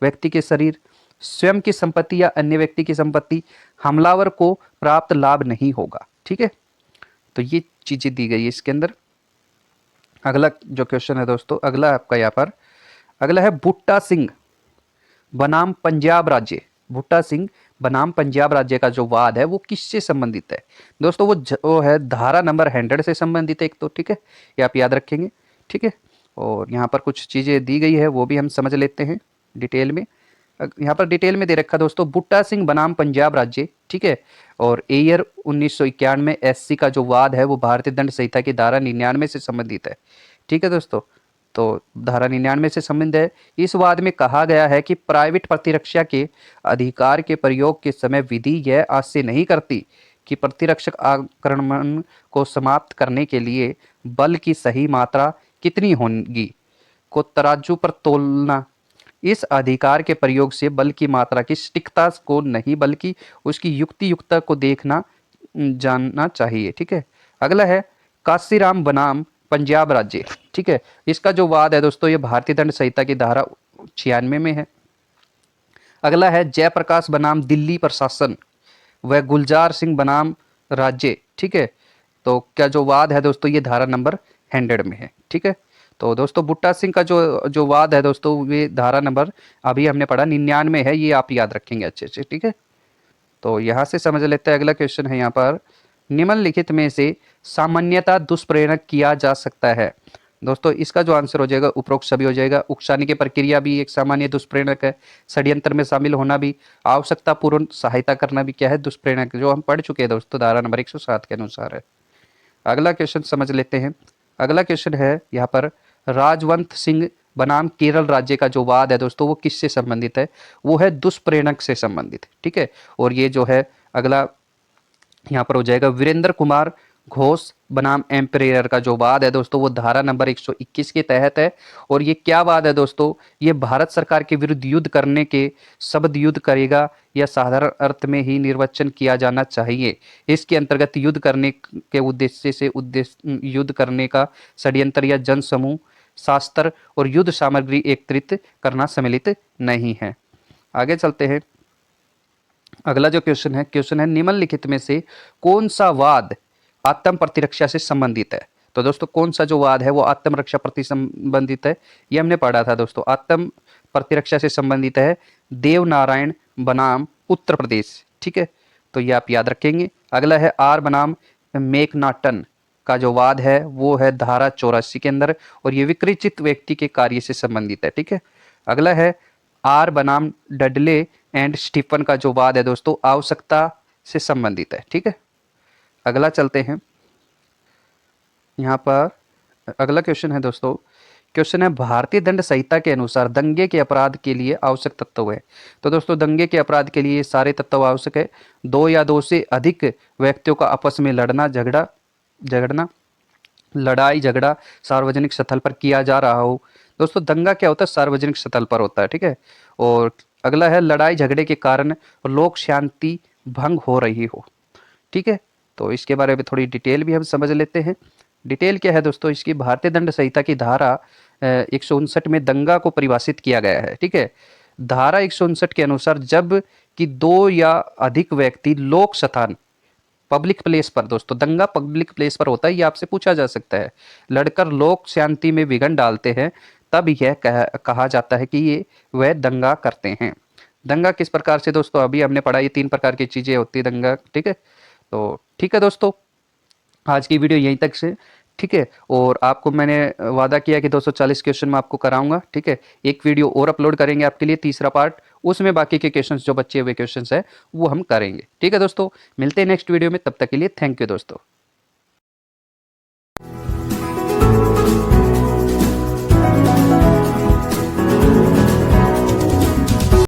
व्यक्ति के शरीर, स्वयं की संपत्ति या अन्य व्यक्ति की संपत्ति, हमलावर को प्राप्त लाभ नहीं होगा। ठीक है, तो ये चीजें दी गई है इसके अंदर। अगला जो क्वेश्चन है दोस्तों, अगला आपका यहाँ पर अगला है बूटा सिंह बनाम पंजाब राज्य। बूटा सिंह बनाम पंजाब राज्य का जो वाद है वो किससे संबंधित है दोस्तों, वो है धारा नंबर 100 से संबंधित है एक तो। ठीक है, ये आप याद रखेंगे। ठीक है, और यहाँ पर कुछ चीज़ें दी गई है वो भी हम समझ लेते हैं डिटेल में। यहाँ पर डिटेल में दे रखा दोस्तों, बूटा सिंह बनाम पंजाब राज्य ठीक है। और ईयर 1991 में एससी का जो वाद है वो भारतीय दंड संहिता की धारा 99 से संबंधित है। ठीक है दोस्तों, तो धारा 99 से संबंध है। इस वाद में कहा गया है कि प्राइवेट प्रतिरक्षा के अधिकार के प्रयोग के समय विधि यह आशय नहीं करती कि प्रतिरक्षक आक्रमण को समाप्त करने के लिए बल की सही मात्रा कितनी होगी को तराजू पर तोलना। इस अधिकार के प्रयोग से बल की मात्रा की सटीकता को नहीं बल्कि उसकी युक्तियुक्ता को देखना जानना चाहिए। ठीक है। अगला है काशीराम बनाम पंजाब राज्य। ठीक है, इसका जो वाद है दोस्तों ये भारतीय दंड संहिता की धारा 96 में है। अगला है जयप्रकाश बनाम दिल्ली प्रशासन व गुलजार सिंह बनाम राज्य। ठीक है, तो क्या जो वाद है दोस्तों ये धारा नंबर 100 में है। ठीक है, तो दोस्तों बुट्टा सिंह का जो वाद है दोस्तों ये धारा नंबर अभी हमने पढ़ा 99 है, ये आप याद रखेंगे अच्छे से। ठीक है, तो यहाँ से समझ लेते हैं। अगला क्वेश्चन है यहाँ पर, निम्नलिखित में से सामान्यतः दुष्प्रेरक किया जा सकता है। दोस्तों इसका जो आंसर हो जाएगा उपरोक्त सभी हो जाएगा। उकसाने की प्रक्रिया भी एक सामान्य दुष्प्रेरक है। षड्यंत्र में शामिल होना भी, आवश्यकता पूर्ण सहायता करना भी क्या है, दुष्प्रेरक, जो हम पढ़ चुके हैं दोस्तों धारा नंबर 107 के अनुसार है। अगला क्वेश्चन समझ लेते हैं। अगला क्वेश्चन है यहाँ पर, राजवंत सिंह बनाम केरल राज्य का जो वाद है दोस्तों वो किससे संबंधित है, वो है दुष्प्रेरक से संबंधित। ठीक है, और ये जो है अगला यहाँ पर हो जाएगा वीरेंद्र कुमार घोष बनाम एम्परेयर का जो वाद है दोस्तों वो धारा नंबर 121 के तहत है। और ये क्या वाद है दोस्तों, ये भारत सरकार के विरुद्ध युद्ध करने के शब्द युद्ध करेगा या साधारण अर्थ में ही निर्वचन किया जाना चाहिए। इसके अंतर्गत युद्ध करने के उद्देश्य से युद्ध करने का षड्यंत्र या जन समूह शास्त्र और युद्ध सामग्री एकत्रित करना सम्मिलित नहीं है। आगे चलते हैं। अगला जो क्वेश्चन है निम्नलिखित में से कौन सा वाद आत्म प्रतिरक्षा से संबंधित है। तो दोस्तों कौन सा जो वाद है वो आत्म रक्षा प्रति संबंधित है, ये हमने पढ़ा था दोस्तों। आत्म प्रतिरक्षा से संबंधित है देवनारायण बनाम उत्तर प्रदेश। ठीक है, तो ये आप याद रखेंगे। अगला है आर बनाम मेकनाटन का जो वाद है वो है धारा 84 के अंदर, और ये विकृचित व्यक्ति के कार्य से संबंधित है। ठीक है, अगला है आर बनाम डडले एंड स्टीफन का जो वाद है दोस्तों आवश्यकता से संबंधित है। ठीक है, अगला चलते हैं। यहाँ पर अगला क्वेश्चन है दोस्तों, क्वेश्चन है भारतीय दंड संहिता के अनुसार दंगे के अपराध के लिए आवश्यक तत्व है। तो दोस्तों दंगे के अपराध के लिए सारे तत्व आवश्यक है। दो या दो से अधिक व्यक्तियों का आपस में झगड़ना, लड़ाई झगड़ा सार्वजनिक स्थल पर किया जा रहा हो। दोस्तों दंगा क्या होता है, सार्वजनिक स्थल पर होता है। ठीक है, और अगला है लड़ाई झगड़े के कारण लोक शांति भंग हो रही हो। ठीक है, तो इसके बारे में थोड़ी डिटेल भी हम समझ लेते हैं। डिटेल क्या है दोस्तों इसकी, भारतीय दंड संहिता की धारा 159 में दंगा को परिभाषित किया गया है। ठीक है, धारा 159 के अनुसार जब कि दो या अधिक व्यक्ति लोक स्थान पब्लिक प्लेस पर, दोस्तों दंगा पब्लिक प्लेस पर होता है, ये आपसे पूछा जा सकता है, लड़कर लोक शांति में विघ्न डालते हैं तब यह कहा जाता है कि ये वह दंगा करते हैं। दंगा किस प्रकार से दोस्तों अभी हमने पढ़ा, ये 3 प्रकार की चीजें होती है दंगा। ठीक है, तो ठीक है दोस्तों आज की वीडियो यहीं तक से। ठीक है, और आपको मैंने वादा किया कि 240 क्वेश्चन मैं आपको कराऊंगा। ठीक है, एक वीडियो और अपलोड करेंगे आपके लिए, तीसरा पार्ट, उसमें बाकी के क्वेश्चंस जो बचे हुए क्वेश्चंस है वो हम करेंगे। ठीक है दोस्तों, मिलते हैं नेक्स्ट वीडियो में, तब तक के लिए थैंक यू दोस्तों।